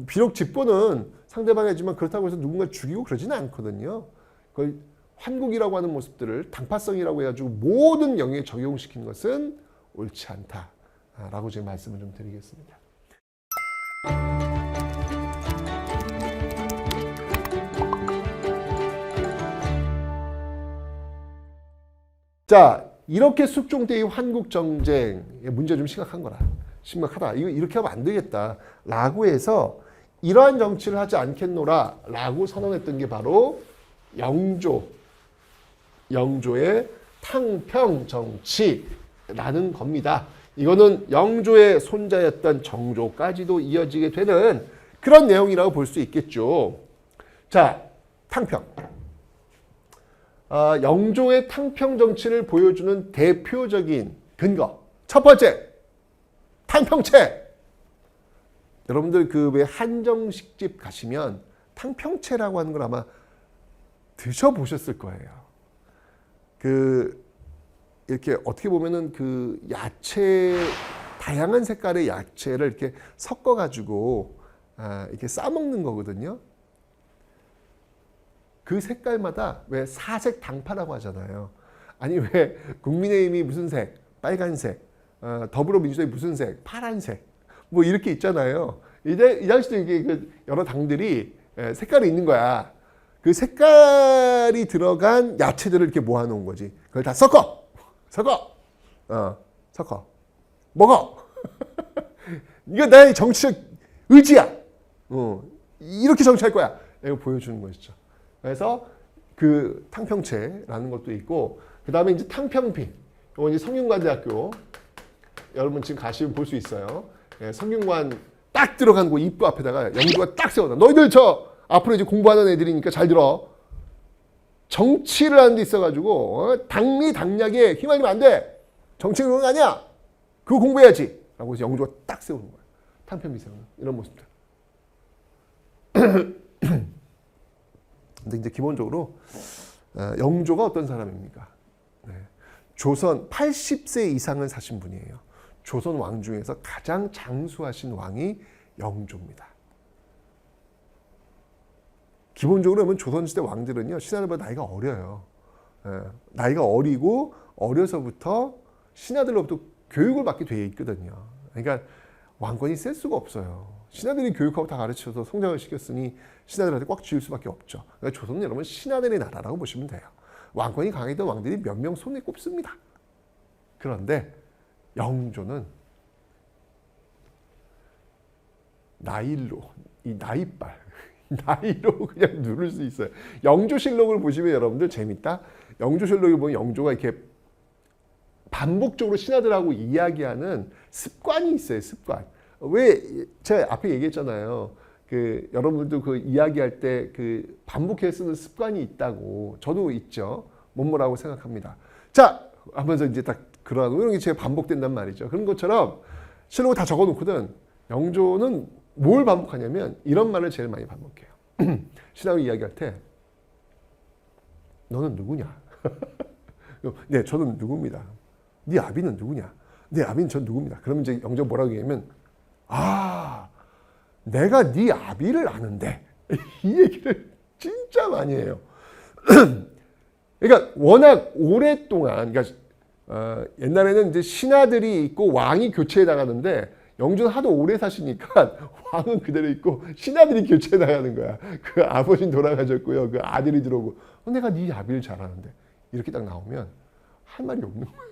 비록 집보는 상대방이 하지만 그렇다고 해서 누군가 죽이고 그러지는 않거든요. 그걸 환국이라고 하는 모습들을 당파성이라고 해가지고 모든 영역에 적용시키는 것은 옳지 않다라고 지금 말씀을 좀 드리겠습니다. 자, 이렇게 숙종 때의 환국정쟁의 문제가 좀 심각하다. 이거 이렇게 하면 안 되겠다. 라고 해서 이러한 정치를 하지 않겠노라 라고 선언했던 게 바로 영조의 탕평정치라는 겁니다. 이거는 영조의 손자였던 정조까지도 이어지게 되는 그런 내용이라고 볼 수 있겠죠. 자, 탕평. 영조의 탕평 정치를 보여주는 대표적인 근거. 첫 번째, 탕평채. 여러분들 그 왜 한정식집 가시면 탕평채라고 하는 걸 아마 드셔보셨을 거예요. 이렇게 어떻게 보면은 그 다양한 색깔의 야채를 이렇게 섞어가지고 이렇게 싸먹는 거거든요. 그 색깔마다 왜 사색 당파라고 하잖아요. 아니 왜 국민의힘이 무슨 색, 빨간색, 더불어민주당이 무슨 색, 파란색, 뭐 이렇게 있잖아요. 이 당시도 이게 여러 당들이 색깔이 있는 거야. 그 색깔이 들어간 야채들을 이렇게 모아놓은 거지. 그걸 다 섞어, 먹어. 이거 나의 정치적 의지야. 이렇게 정치할 거야. 이거 보여주는 것이죠. 그래서 그 탕평채라는 것도 있고, 그 다음에 이제 탕평빈. 이거 이제 성균관대학교 여러분 지금 가시면 볼 수 있어요. 성균관 딱 들어간 그 입구 앞에다가 영조가 딱 세워놔. 너희들 앞으로 이제 공부하는 애들이니까 잘 들어. 정치를 하는 데 있어가지고 당리당략에 휘말리면 안 돼. 정치는 그런 거 아니야. 그거 공부해야지. 라고 해서 영조가 딱 세우는 거예요. 탕평빈 세우는 이런 모습들. 근데 이제 기본적으로 영조가 어떤 사람입니까? 네. 조선 80세 이상을 사신 분이에요. 조선 왕 중에서 가장 장수하신 왕이 영조입니다. 기본적으로 보면 조선시대 왕들은요, 신하들보다 나이가 어려요. 나이가 어리고 어려서부터 신하들로부터 교육을 받게 돼 있거든요. 그러니까 왕권이 셀 수가 없어요. 신하들이 교육하고 다 가르쳐서 성장을 시켰으니 신하들한테 꽉 쥐을 수밖에 없죠. 그러니까 조선은 여러분 신하들의 나라라고 보시면 돼요. 왕권이 강했던 왕들이 몇 명 손에 꼽습니다. 그런데 영조는 나이로, 이 나이빨, 나이로 그냥 누를 수 있어요. 영조실록을 보시면 여러분들 재밌다. 영조실록을 보면 영조가 이렇게 반복적으로 신하들하고 이야기하는 습관이 있어요. 습관. 왜 제가 앞에 얘기했잖아요. 그 여러분들도 그 이야기할 때 그 반복해서 쓰는 습관이 있다고. 저도 있죠. 뭐라고 생각합니다. 자, 하면서 이제 딱 그러고 이런 게 제가 반복된단 말이죠. 그런 것처럼 실록을 다 적어놓거든. 영조는 뭘 반복하냐면 이런 말을 제일 많이 반복해요. 신하고 이야기할 때 너는 누구냐? 네, 저는 누구입니다. 네 아비는 누구냐? 네 아비는 전 누구입니다. 그러면 이제 영조 뭐라고 얘기하면 내가 네 아비를 아는데 이 얘기를 진짜 많이 해요. 그러니까 워낙 오랫동안 그러니까 옛날에는 이제 신하들이 있고 왕이 교체해 나가는데 영조는 하도 오래 사시니까 왕은 그대로 있고 신하들이 교체해 나가는 거야. 그 아버지는 돌아가셨고요. 그 아들이 들어오고 내가 네 아비를 잘 아는데 이렇게 딱 나오면 할 말이 없는 거예요.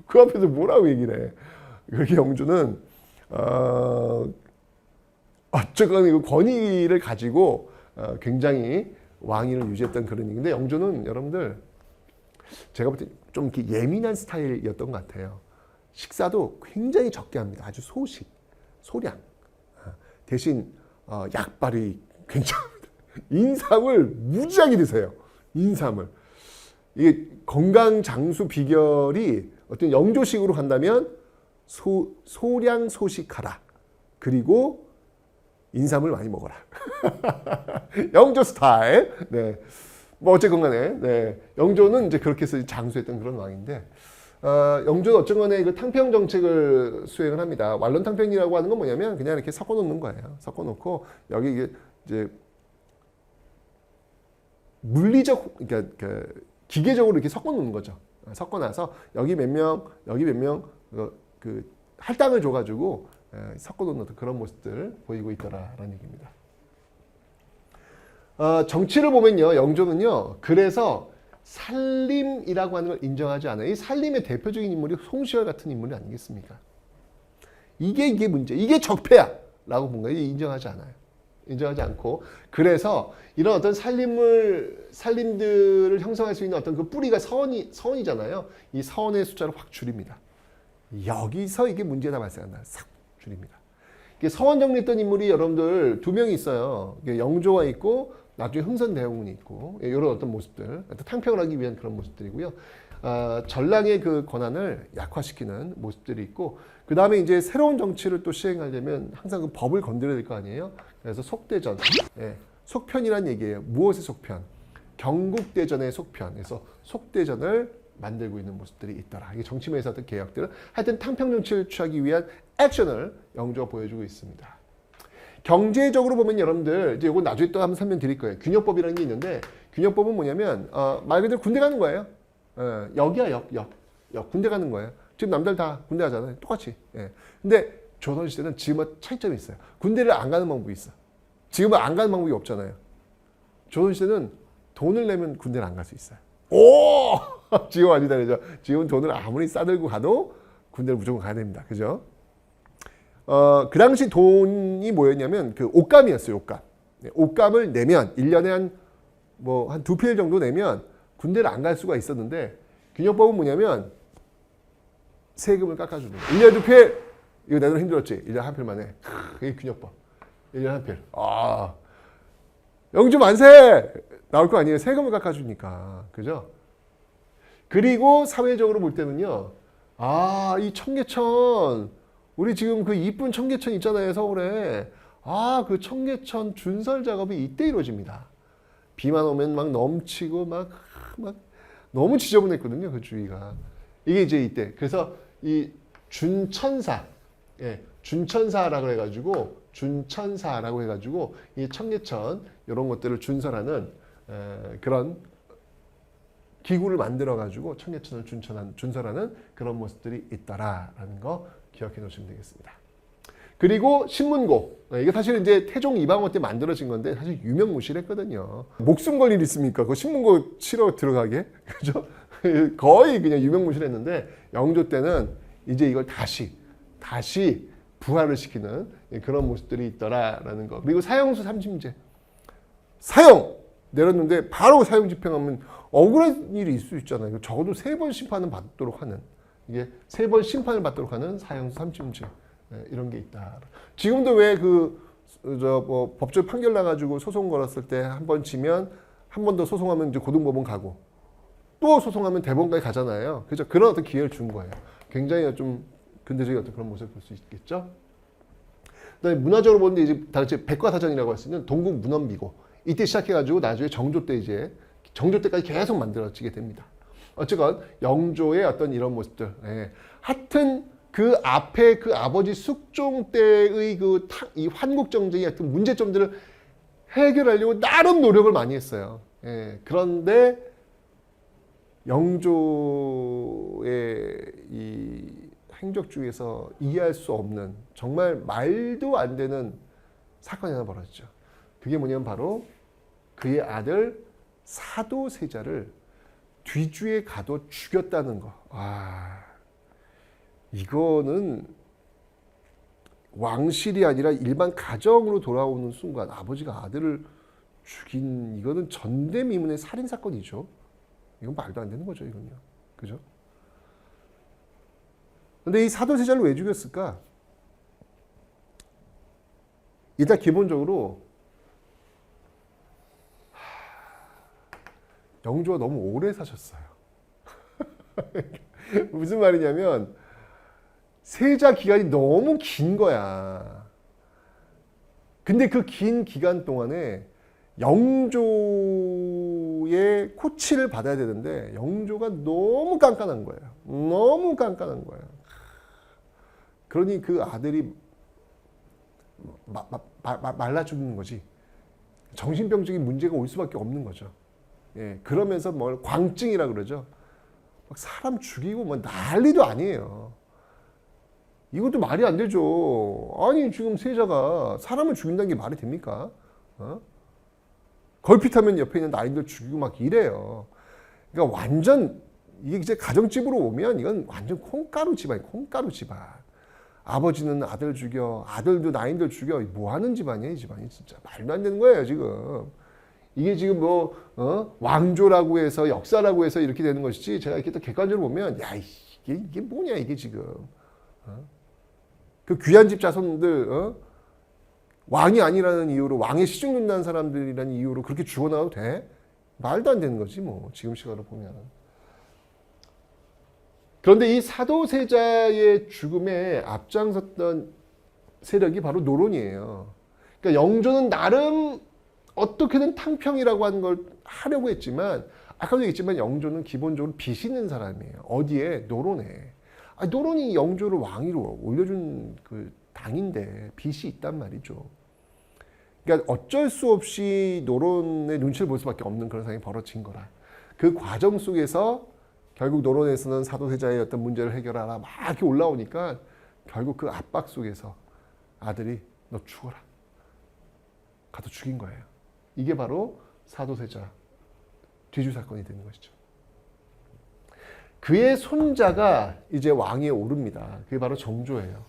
그 앞에서 뭐라고 얘기를 해. 그렇게 영조는 어쨌건 이거 권위를 가지고 굉장히 왕위를 유지했던 그런 얘기인데 영조는 여러분들 제가 볼 때 좀 이렇게 예민한 스타일이었던 것 같아요. 식사도 굉장히 적게 합니다. 아주 소량. 대신 약발이 굉장합니다. 인삼을 무지하게 드세요. 인삼을. 이게 건강 장수 비결이 어떤 영조식으로 한다면 소량 소식하라. 그리고 인삼을 많이 먹어라. 영조 스타일. 네. 뭐 어쨌건 간에 네. 영조는 이제 그렇게 해서 장수했던 그런 왕인데 영조는 어쨌건 간에 그 탕평 정책을 수행을 합니다. 완론 탕평이라고 하는 건 뭐냐면 그냥 이렇게 섞어 놓는 거예요. 섞어 놓고 여기 이제 물리적 그러니까 그 기계적으로 이렇게 섞어 놓는 거죠. 섞어 놔서 여기 몇 명 그 할당을 줘 가지고 섞어 놓는 그런 모습들 보이고 있더라라는 얘기입니다. 정치를 보면요, 영조는요, 그래서 살림이라고 하는 걸 인정하지 않아요. 이 살림의 대표적인 인물이 송시열 같은 인물이 아니겠습니까? 이게 문제, 이게 적폐야라고 뭔가 인정하지 않아요. 인정하지 않고 그래서 이런 어떤 살림들을 형성할 수 있는 어떤 그 뿌리가 서원이잖아요. 이 서원의 숫자를 확 줄입니다. 여기서 이게 문제가 발생한다. 싹 줄입니다. 서원 정리했던 인물이 여러분들 두 명이 있어요. 영조가 있고 나중에 흥선대원군이 있고 이런 어떤 모습들, 탕평을 하기 위한 그런 모습들이고요. 전랑의 그 권한을 약화시키는 모습들이 있고 그 다음에 이제 새로운 정치를 또 시행하려면 항상 그 법을 건드려야 될 거 아니에요. 그래서 속대전, 속편이란 얘기예요. 무엇의 속편? 경국대전의 속편. 그래서 속대전을 만들고 있는 모습들이 있더라. 이게 정치면에서 어떤 개혁들은 하여튼 탕평 정치를 취하기 위한 액션을 영조가 보여주고 있습니다. 경제적으로 보면 여러분들 이제 이거 나중에 또 한번 설명드릴 거예요. 균역법이라는 게 있는데 균역법은 뭐냐면 말 그대로 군대 가는 거예요. 역이야 역 군대 가는 거예요. 지금 남들 다 군대 가잖아요. 똑같이. 근데 조선시대는 지금은 차이점이 있어요. 군대를 안 가는 방법이 있어. 지금은 안 가는 방법이 없잖아요. 조선시대는 돈을 내면 군대를 안 갈 수 있어요. 오! 지금 완전히 다르죠. 지금은 돈을 아무리 싸들고 가도 군대를 무조건 가야 됩니다. 그죠? 그 당시 돈이 뭐였냐면 그 옷감이었어요. 옷감. 옷감을 내면 1년에 한 두 필 정도 내면 군대를 안 갈 수가 있었는데 균역법은 뭐냐면 세금을 깎아주는 거예요. 1년에 두 필 이거 내도 힘들었지. 1년에 한 필만 해. 그게 균역법. 1년에 한 필. 영주 만세! 나올 거 아니에요. 세금을 깎아주니까. 그죠? 그리고 사회적으로 볼 때는요. 이 청계천 우리 지금 그 이쁜 청계천 있잖아요. 서울에. 그 청계천 준설 작업이 이때 이루어집니다. 비만 오면 막 넘치고 막 너무 지저분했거든요. 그 주위가. 이게 이제 이때. 그래서 이 준천사, 예, 준천사라고 해가지고 준천사라고 해가지고 이 청계천 이런 것들을 준설하는 그런 기구를 만들어가지고 청계천을 준설하는 그런 모습들이 있더라라는 거 기억해 놓으시면 되겠습니다. 그리고 신문고, 이게 사실 이제 태종 이방원 때 만들어진 건데 사실 유명무실했거든요. 목숨 걸 일 있습니까? 그 신문고 치러 들어가게, 그죠? 거의 그냥 유명무실했는데 영조 때는 이제 이걸 다시 부활을 시키는 그런 모습들이 있더라라는 거. 그리고 사형수 삼심제, 사형 내렸는데 바로 사형 집행하면 억울한 일이 있을 수 있잖아요. 적어도 3번 심판을 받도록 하는, 이게 3번 심판을 받도록 하는 사형수 삼심제, 이런 게 있다. 지금도 왜 법적 판결 나가지고 소송 걸었을 때 한 번 지면 한 번 더 소송하면 이제 고등법원 가고 또 소송하면 대법원까지 가잖아요. 그죠? 그런 어떤 기회를 준 거예요. 굉장히 좀 근대적인 어떤 그런 모습을 볼 수 있겠죠. 그다음에 문화적으로 보는데 이제 다 같이 백과사전이라고 할 수 있는 동국 문헌비고, 이때 시작해가지고 나중에 정조 때까지 계속 만들어지게 됩니다. 어쨌건 영조의 어떤 이런 모습들, 하여튼 그 앞에 그 아버지 숙종 때의 이 환국 정쟁의 어떤 문제점들을 해결하려고 나름 노력을 많이 했어요. 그런데 영조의 이 행적 중에서 이해할 수 없는 정말 말도 안 되는 사건이 하나 벌어졌죠. 그게 뭐냐면 바로 그의 아들 사도세자를 뒤주에 가둬 죽였다는 거. 이거는 왕실이 아니라 일반 가정으로 돌아오는 순간 아버지가 아들을 죽인, 이거는 전대미문의 살인사건이죠. 이건 말도 안 되는 거죠, 이건요. 그죠? 근데 이 사도세자를 왜 죽였을까? 일단 기본적으로 영조가 너무 오래 사셨어요. 무슨 말이냐면 세자 기간이 너무 긴 거야. 근데 그 긴 기간 동안에 영조의 코치를 받아야 되는데 영조가 너무 깐깐한 거예요. 너무 깐깐한 거예요. 그러니 그 아들이 말라 죽는 거지. 정신병적인 문제가 올 수밖에 없는 거죠. 그러면서 뭘 광증이라 그러죠. 막 사람 죽이고 뭐 난리도 아니에요. 이것도 말이 안 되죠. 아니 지금 세자가 사람을 죽인다는 게 말이 됩니까? 걸핏하면 옆에 있는 나인들 죽이고 막 이래요. 그러니까 완전 이게 이제 가정집으로 오면 이건 완전 콩가루 집안이에요. 콩가루 집안. 아버지는 아들 죽여, 아들도 나인들 죽여. 뭐 하는 집안이에요, 이 집안이 진짜. 말도 안 되는 거예요, 지금. 이게 지금 왕조라고 해서 역사라고 해서 이렇게 되는 것이지, 제가 이렇게 또 객관적으로 보면, 야, 이게 뭐냐, 이게 지금. 그 귀한 집 자손들, 왕이 아니라는 이유로, 왕의 시중 듣는 사람들이라는 이유로 그렇게 죽어나가도 돼? 말도 안 되는 거지, 뭐, 지금 시각으로 보면. 그런데 이 사도세자의 죽음에 앞장섰던 세력이 바로 노론이에요. 그러니까 영조는 나름 어떻게든 탕평이라고 하는 걸 하려고 했지만, 아까도 얘기했지만 영조는 기본적으로 빚이 있는 사람이에요. 어디에? 노론에. 노론이 영조를 왕위로 올려준 그 당인데 빚이 있단 말이죠. 그러니까 어쩔 수 없이 노론의 눈치를 볼 수밖에 없는 그런 상황이 벌어진 거라. 그 과정 속에서 결국 노론에서는 사도세자의 어떤 문제를 해결하라 막 이렇게 올라오니까 결국 그 압박 속에서 아들이 너 죽어라. 가서 죽인 거예요. 이게 바로 사도세자 뒤주 사건이 되는 것이죠. 그의 손자가 이제 왕위에 오릅니다. 그게 바로 정조예요.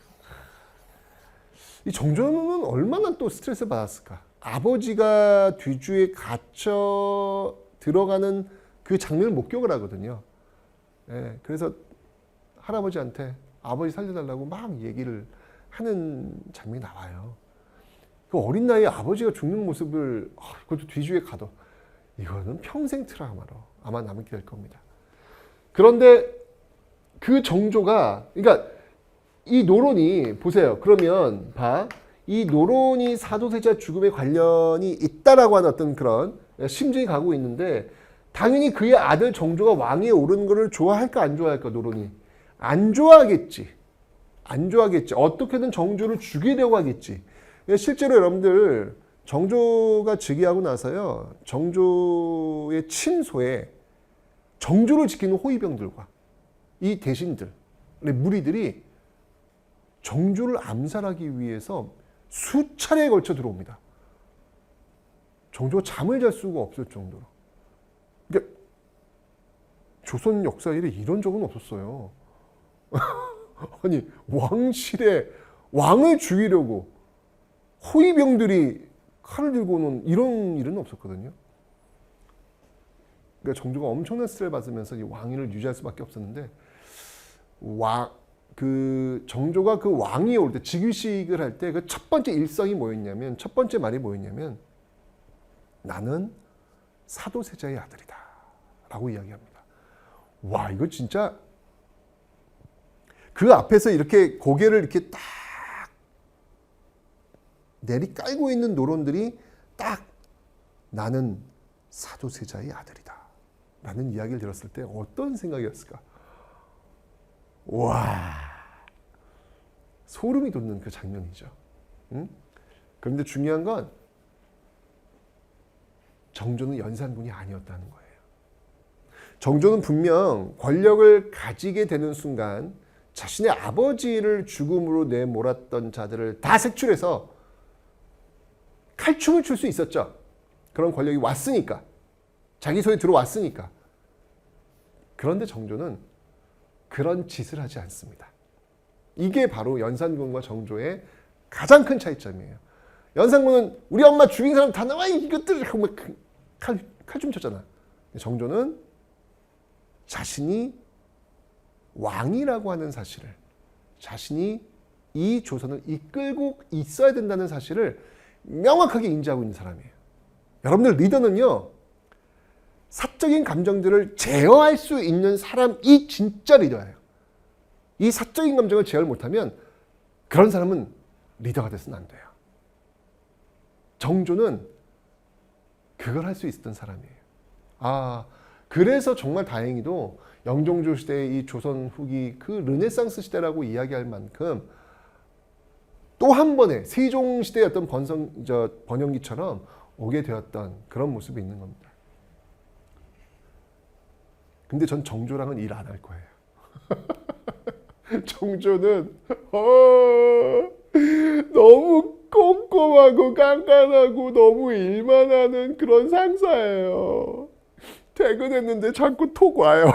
이 정조는 얼마나 또 스트레스를 받았을까? 아버지가 뒤주에 갇혀 들어가는 그 장면을 목격을 하거든요. 그래서 할아버지한테 아버지 살려달라고 막 얘기를 하는 장면이 나와요. 그 어린 나이에 아버지가 죽는 모습을, 그것도 뒤주에 가도, 이거는 평생 트라우마로 아마 남게 될 겁니다. 그런데 그 정조가, 그러니까 이 노론이, 보세요. 그러면 이 노론이 사도세자 죽음에 관련이 있다라고 하는 어떤 그런 심증이 가고 있는데, 당연히 그의 아들 정조가 왕위에 오르는 것을 좋아할까 안 좋아할까, 노론이? 안 좋아하겠지. 안 좋아하겠지. 어떻게든 정조를 죽이려고 하겠지. 실제로 여러분들 정조가 즉위하고 나서요. 정조의 친소에 정조를 지키는 호위병들과 이 대신들, 무리들이 정조를 암살하기 위해서 수차례에 걸쳐 들어옵니다. 정조가 잠을 잘 수가 없을 정도로. 그러니까 조선 역사에 이런 적은 없었어요. 아니 왕실에 왕을 죽이려고 호위병들이 칼을 들고 오는 이런 일은 없었거든요. 그러니까 정조가 엄청난 스트레스를 받으면서 이 왕위를 유지할 수밖에 없었는데 정조가 그 왕위에 올 때 즉위식을 할 때 그 첫 번째 일성이 뭐였냐면 첫 번째 말이 뭐였냐면 나는 사도세자의 아들이다 라고 이야기합니다. 와 이거 진짜 그 앞에서 이렇게 고개를 이렇게 딱 내리 깔고 있는 노론들이 딱 나는 사도세자의 아들이다 라는 이야기를 들었을 때 어떤 생각이었을까? 와 소름이 돋는 그 장면이죠. 응? 그런데 중요한 건 정조는 연산군이 아니었다는 거예요. 정조는 분명 권력을 가지게 되는 순간 자신의 아버지를 죽음으로 내몰았던 자들을 다 색출해서 칼춤을 출 수 있었죠. 그런 권력이 왔으니까. 자기 손에 들어왔으니까. 그런데 정조는 그런 짓을 하지 않습니다. 이게 바로 연산군과 정조의 가장 큰 차이점이에요. 연산군은 우리 엄마 죽인 사람 다 나와 이것들 하고 칼춤 쳤잖아. 정조는 자신이 왕이라고 하는 사실을, 자신이 이 조선을 이끌고 있어야 된다는 사실을 명확하게 인지하고 있는 사람이에요. 여러분들 리더는요, 사적인 감정들을 제어할 수 있는 사람이 진짜 리더예요. 이 사적인 감정을 제어를 못하면 그런 사람은 리더가 돼서는 안 돼요. 정조는 그걸 할 수 있었던 사람이에요. 그래서 정말 다행히도 영종조 시대의 이 조선 후기 그 르네상스 시대라고 이야기할 만큼 또 한 번의 세종 시대의 어떤 번영기처럼 오게 되었던 그런 모습이 있는 겁니다. 근데 전 정조랑은 일 안 할 거예요. 정조는 너무 꼼꼼하고 깐깐하고 너무 일만 하는 그런 상사예요. 퇴근했는데 자꾸 톡 와요.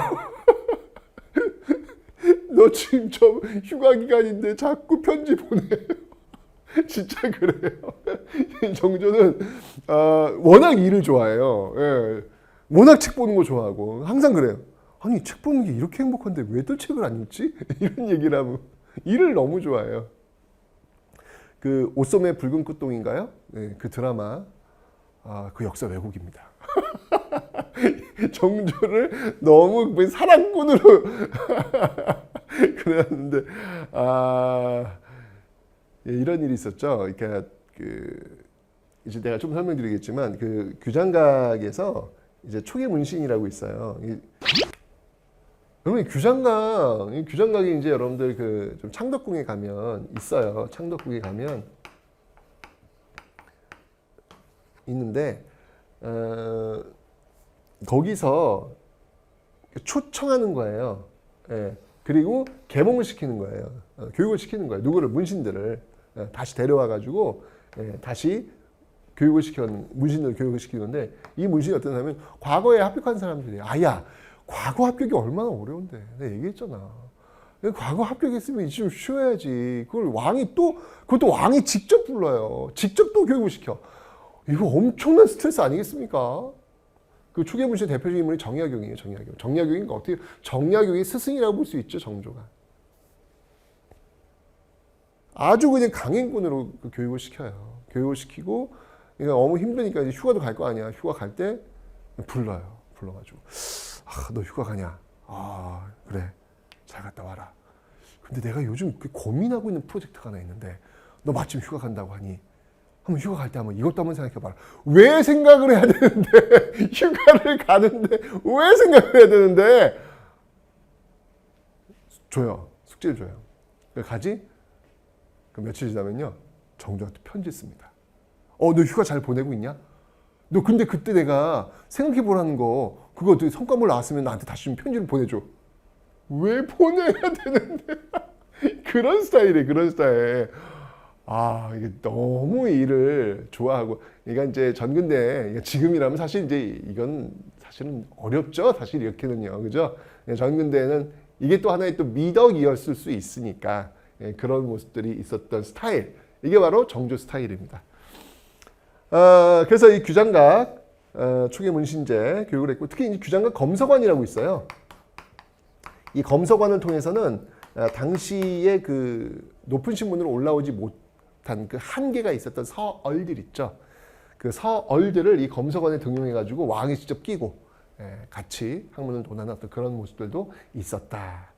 너 지금 저 휴가 기간인데 자꾸 편지 보내요. 진짜 그래요. 정조는 워낙 일을 좋아해요. 예. 워낙 책 보는 거 좋아하고 항상 그래요. 아니 책 보는 게 이렇게 행복한데 왜 또 책을 안 읽지? 이런 얘기를 하면 일을 너무 좋아해요. 그 옷소매 붉은 꽃동인가요? 네, 그 드라마 그 역사 왜곡입니다. 정조를 너무 사랑꾼으로 그랬는데 이런 일이 있었죠. 그러니까 이제 내가 좀 설명드리겠지만 그 규장각에서 이제 초계 문신이라고 있어요. 여러분 규장각이 이제 여러분들 그 좀 창덕궁에 가면 있어요. 창덕궁에 가면 있는데 거기서 초청하는 거예요. 예. 그리고 개몽을 시키는 거예요. 교육을 시키는 거예요. 누구를 문신들을 다시 데려와 가지고 다시 문신들 교육을 시키는데 이 문신이 어떤 사람은 과거에 합격한 사람들이에요. 과거 합격이 얼마나 어려운데. 내가 얘기했잖아. 과거 합격했으면 이제 좀 쉬어야지. 그것도 왕이 직접 불러요. 직접 또 교육을 시켜. 이거 엄청난 스트레스 아니겠습니까? 그 초계문신 대표적인 인물이 정약용이에요. 정약용이니까 어떻게 정약용이 스승이라고 볼 수 있죠. 정조가. 아주 그냥 강행군으로 그 교육을 시켜요. 교육을 시키고 너무 힘드니까 이제 휴가도 갈 거 아니야. 휴가 갈 때 불러요. 불러가지고 너 휴가 가냐? 그래. 잘 갔다 와라. 근데 내가 요즘 고민하고 있는 프로젝트가 하나 있는데 너 마침 휴가 간다고 하니 한번 휴가 갈 때 한번 이것도 한번 생각해봐라. 왜 생각을 해야 되는데 휴가를 가는데 왜 생각을 해야 되는데 줘요. 숙제를 줘요. 가지? 그 며칠 지나면요. 정조한테 편지 씁니다. 너 휴가 잘 보내고 있냐? 너 근데 그때 내가 생각해보라는 거 그거 성과물 나왔으면 나한테 다시 좀 편지를 보내줘. 왜 보내야 되는데? 그런 스타일이에요. 그런 스타일. 이게 너무 일을 좋아하고, 그러니까 이제 전근대 지금이라면 사실 이제 이건 사실은 어렵죠. 사실 이렇게는요, 그죠? 전근대에는 이게 또 하나의 또 미덕이었을 수 있으니까 그런 모습들이 있었던 스타일. 이게 바로 정조 스타일입니다. 그래서 이 규장각 초계 문신제 교육을 했고, 특히 이 규장각 검서관이라고 있어요. 이 검서관을 통해서는 당시에 그 높은 신분으로 올라오지 못한 그 한계가 있었던 서얼들 있죠. 그 서얼들을 이 검서관에 등용해가지고 왕이 직접 끼고 같이 학문을 논하는 어떤 그런 모습들도 있었다.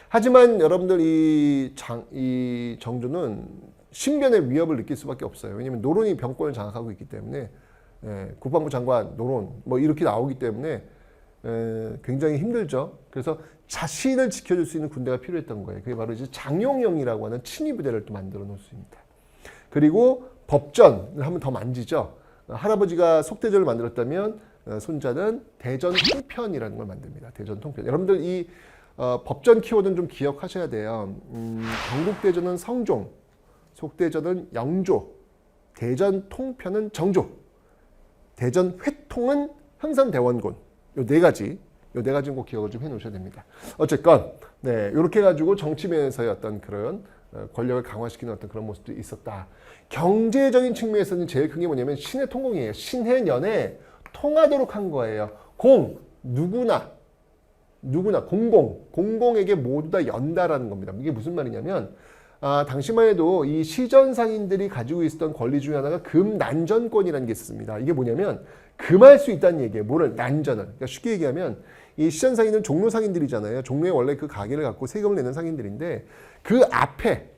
하지만 여러분들 이 정조는 신변의 위협을 느낄 수밖에 없어요. 왜냐하면 노론이 병권을 장악하고 있기 때문에 국방부 장관 노론 뭐 이렇게 나오기 때문에 굉장히 힘들죠. 그래서 자신을 지켜줄 수 있는 군대가 필요했던 거예요. 그게 바로 이제 장용영이라고 하는 친위 부대를 또 만들어 놓습니다. 그리고 법전을 한번 더 만지죠. 할아버지가 속대전을 만들었다면 손자는 대전통편이라는 걸 만듭니다. 대전통편. 여러분들 이 법전 키워드는 좀 기억하셔야 돼요. 경국대전은 성종, 속대전은 영조, 대전통편은 정조, 대전회통은 흥선대원군. 요 네 가지는 꼭 기억을 좀 해놓으셔야 됩니다. 어쨌건 이렇게 해가지고 정치면에서의 어떤 그런 권력을 강화시키는 어떤 그런 모습도 있었다. 경제적인 측면에서는 제일 큰 게 뭐냐면 신해 통공이에요. 신해년에 통하도록 한 거예요. 누구나 공공에게 모두 다 연다라는 겁니다. 이게 무슨 말이냐면 당시만 해도 이 시전상인들이 가지고 있었던 권리 중에 하나가 금난전권이라는 게 있었습니다. 이게 뭐냐면 금할 수 있다는 얘기예요. 뭐를? 난전을. 그러니까 쉽게 얘기하면 이 시전상인은 종로상인들이잖아요. 종로에 원래 그 가게를 갖고 세금을 내는 상인들인데 그 앞에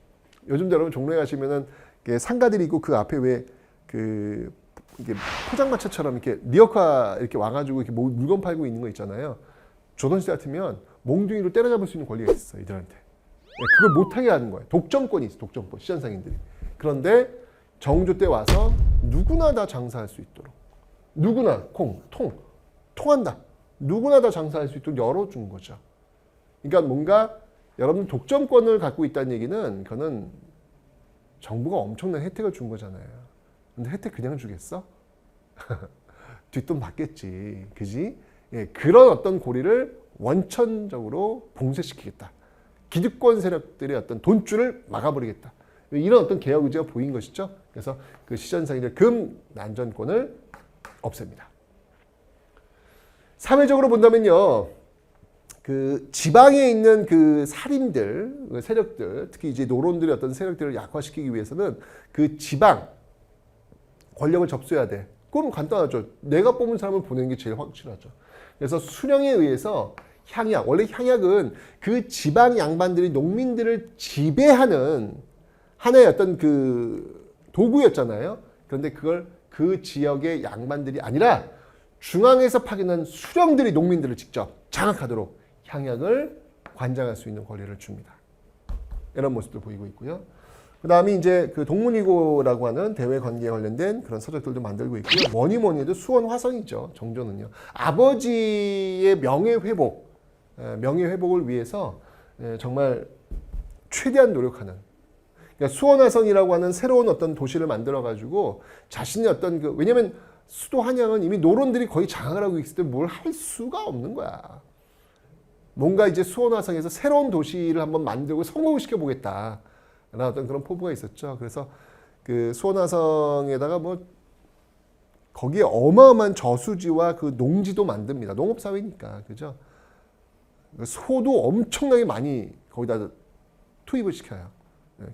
요즘도 여러분 종로에 가시면은 상가들이 있고 그 앞에 왜 이게 포장마차처럼 이렇게 리어카 이렇게 와가지고 이렇게 물건 팔고 있는 거 있잖아요. 조선시대 같으면 몽둥이로 때려잡을 수 있는 권리가 있었어요, 이들한테. 그걸 못하게 하는 거예요. 독점권이 있어, 독점권, 시전상인들이. 그런데 정조 때 와서 누구나 다 장사할 수 있도록, 누구나 통한다. 누구나 다 장사할 수 있도록 열어준 거죠. 그러니까 뭔가 여러분 독점권을 갖고 있다는 얘기는 그거는 정부가 엄청난 혜택을 준 거잖아요. 근데 혜택 그냥 주겠어? 뒷돈 받겠지, 그지? 그런 어떤 고리를 원천적으로 봉쇄시키겠다. 기득권 세력들의 어떤 돈줄을 막아버리겠다. 이런 어떤 개혁 의지가 보인 것이죠. 그래서 그 시전상인들 금난전권을 없앱니다. 사회적으로 본다면요, 그 지방에 있는 그 살인들, 그 세력들, 특히 이제 노론들의 어떤 세력들을 약화시키기 위해서는 그 지방 권력을 접수해야 돼. 그건 간단하죠. 내가 뽑은 사람을 보내는 게 제일 확실하죠. 그래서 수령에 의해서 향약, 원래 향약은 그 지방 양반들이 농민들을 지배하는 하나의 어떤 그 도구였잖아요. 그런데 그걸 그 지역의 양반들이 아니라 중앙에서 파견한 수령들이 농민들을 직접 장악하도록 향약을 관장할 수 있는 권리를 줍니다. 이런 모습도 보이고 있고요. 그 다음에 이제 그 동문이고라고 하는 대외 관계에 관련된 그런 서적들도 만들고 있고요. 뭐니 해도 수원 화성이죠. 정조는요. 아버지의 명예회복을 위해서 정말 최대한 노력하는. 그러니까 수원 화성이라고 하는 새로운 어떤 도시를 만들어가지고 자신의 어떤 왜냐면 수도 한양은 이미 노론들이 거의 장악을 하고 있을 때 뭘 할 수가 없는 거야. 뭔가 이제 수원 화성에서 새로운 도시를 한번 만들고 성공을 시켜보겠다. 라는 어떤 그런 포부가 있었죠. 그래서 그 수원화성에다가 거기에 어마어마한 저수지와 그 농지도 만듭니다. 농업사회니까. 그죠? 소도 엄청나게 많이 거기다 투입을 시켜요.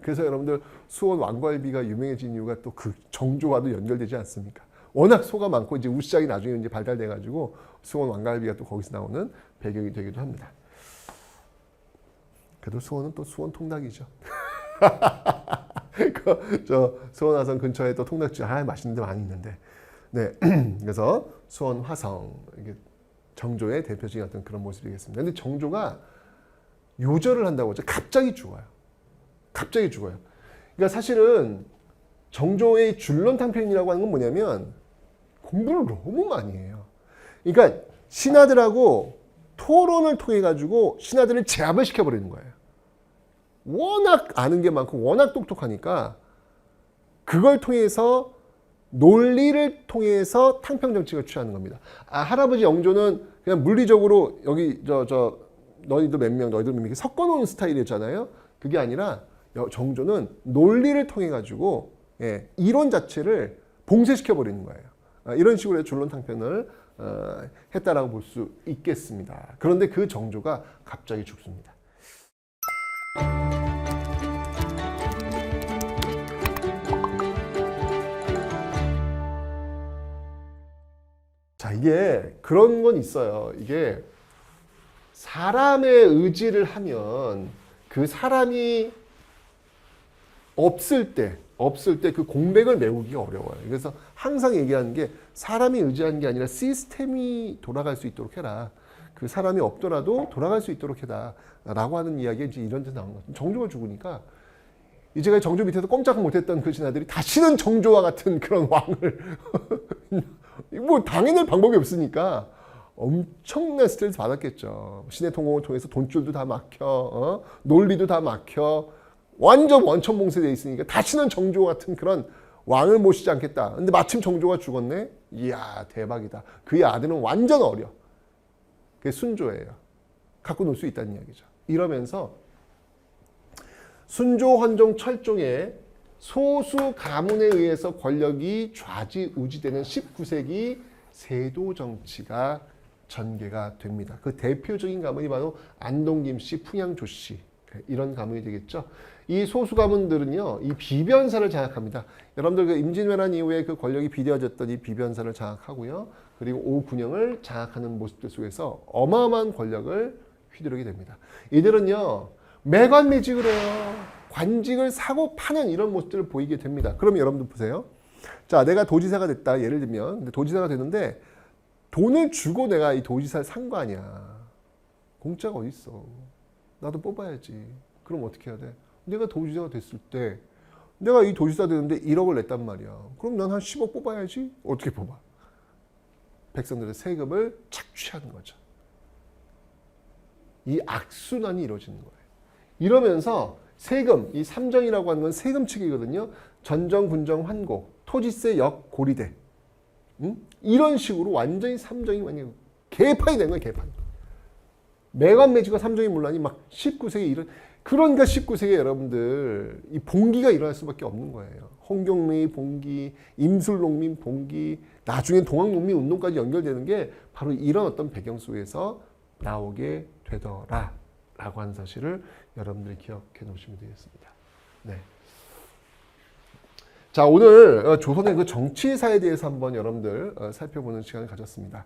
그래서 여러분들 수원 왕갈비가 유명해진 이유가 또 그 정조와도 연결되지 않습니까? 워낙 소가 많고 이제 우시장이 나중에 이제 발달돼가지고 수원 왕갈비가 또 거기서 나오는 배경이 되기도 합니다. 그래도 수원은 또 수원 통닭이죠. 저 수원화성 근처에 또 통닭집 맛있는 데 많이 있는데, 그래서 수원 화성 이게 정조의 대표적인 어떤 그런 모습이겠습니다. 근데 정조가 요절을 한다고 하죠. 갑자기 죽어요. 갑자기 죽어요. 그러니까 사실은 정조의 줄론탕평이라고 하는 건 뭐냐면 공부를 너무 많이 해요. 그러니까 신하들하고 토론을 통해 가지고 신하들을 제압을 시켜버리는 거예요. 워낙 아는 게 많고 워낙 똑똑하니까 그걸 통해서 논리를 통해서 탕평 정책을 취하는 겁니다. 할아버지 영조는 그냥 물리적으로 여기 너희들 몇 명 이렇게 섞어놓은 스타일이었잖아요. 그게 아니라 정조는 논리를 통해 가지고 이론 자체를 봉쇄시켜 버리는 거예요. 이런 식으로 줄론탕평을 했다라고 볼 수 있겠습니다. 그런데 그 정조가 갑자기 죽습니다. 자, 이게 그런 건 있어요. 이게 사람의 의지를 하면 그 사람이 없을 때 그 공백을 메우기가 어려워요. 그래서 항상 얘기하는 게 사람이 의지하는 게 아니라 시스템이 돌아갈 수 있도록 해라. 그 사람이 없더라도 돌아갈 수 있도록 해라. 라고 하는 이야기가 이제 이런 데서 나온 거죠. 정조가 죽으니까 이제가 정조 밑에서 꼼짝 못했던 그 신하들이 다시는 정조와 같은 그런 왕을 뭐 당해낼 방법이 없으니까 엄청난 스트레스 받았겠죠. 신의 통공을 통해서 돈줄도 다 막혀, 논리도 다 막혀, 완전 원천봉쇄되어 있으니까 다시는 정조 같은 그런 왕을 모시지 않겠다. 근데 마침 정조가 죽었네? 이야, 대박이다. 그의 아들은 완전 어려. 그게 순조예요. 갖고 놀 수 있다는 이야기죠. 이러면서 순조, 헌종, 철종의 소수 가문에 의해서 권력이 좌지우지되는 19세기 세도 정치가 전개가 됩니다. 그 대표적인 가문이 바로 안동 김씨, 풍양 조씨 이런 가문이 되겠죠. 이 소수 가문들은요, 이 비변사를 장악합니다. 여러분들 그 임진왜란 이후에 그 권력이 비대해졌던 이 비변사를 장악하고요, 그리고 오군영을 장악하는 모습들 속에서 어마어마한 권력을 휘두르게 됩니다. 이들은요, 매관매직을 해요. 관직을 사고 파는 이런 모습들을 보이게 됩니다. 그럼 여러분들 보세요. 자, 내가 도지사가 됐다. 예를 들면, 근데 도지사가 됐는데 돈을 주고 내가 이 도지사를 산 거 아니야. 공짜가 어디 있어? 나도 뽑아야지. 그럼 어떻게 해야 돼? 내가 도지사가 됐을 때 내가 이 도지사 되는데 1억을 냈단 말이야. 그럼 난 한 10억 뽑아야지. 어떻게 뽑아? 백성들의 세금을 착취하는 거죠. 이 악순환이 이루어지는 거예요. 이러면서 세금, 이 삼정이라고 하는 건 세금 측이거든요. 전정, 군정, 환고, 토지세, 역, 고리대. 이런 식으로 완전히 삼정이 완전히 개판이 된 거예요, 개판. 매관매직과 삼정이 문란이 막 19세기 이런, 그러니까 19세기에 여러분들 이 봉기가 일어날 수밖에 없는 거예요. 홍경미 봉기, 임술농민 봉기, 나중에 동학농민 운동까지 연결되는 게 바로 이런 어떤 배경 속에서 나오게 되더라 라고 하는 사실을 여러분들이 기억해 놓으시면 되겠습니다. 네. 자, 오늘 조선의 그 정치사에 대해서 한번 여러분들 살펴보는 시간을 가졌습니다.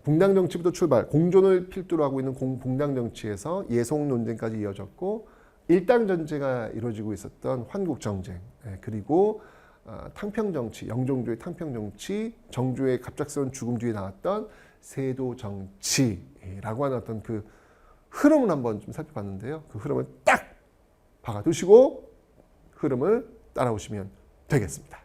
붕당 정치부터 출발, 공존을 필두로 하고 있는 붕당 정치에서 예송 논쟁까지 이어졌고, 일당 전제가 이루어지고 있었던 환국 정쟁, 그리고 탕평 정치, 영종조의 탕평 정치, 정조의 갑작스러운 죽음 뒤에 나왔던 세도 정치라고 하는 어떤 그 흐름을 한번 좀 살펴봤는데요. 그 흐름을 딱 박아두시고 흐름을 따라오시면 되겠습니다.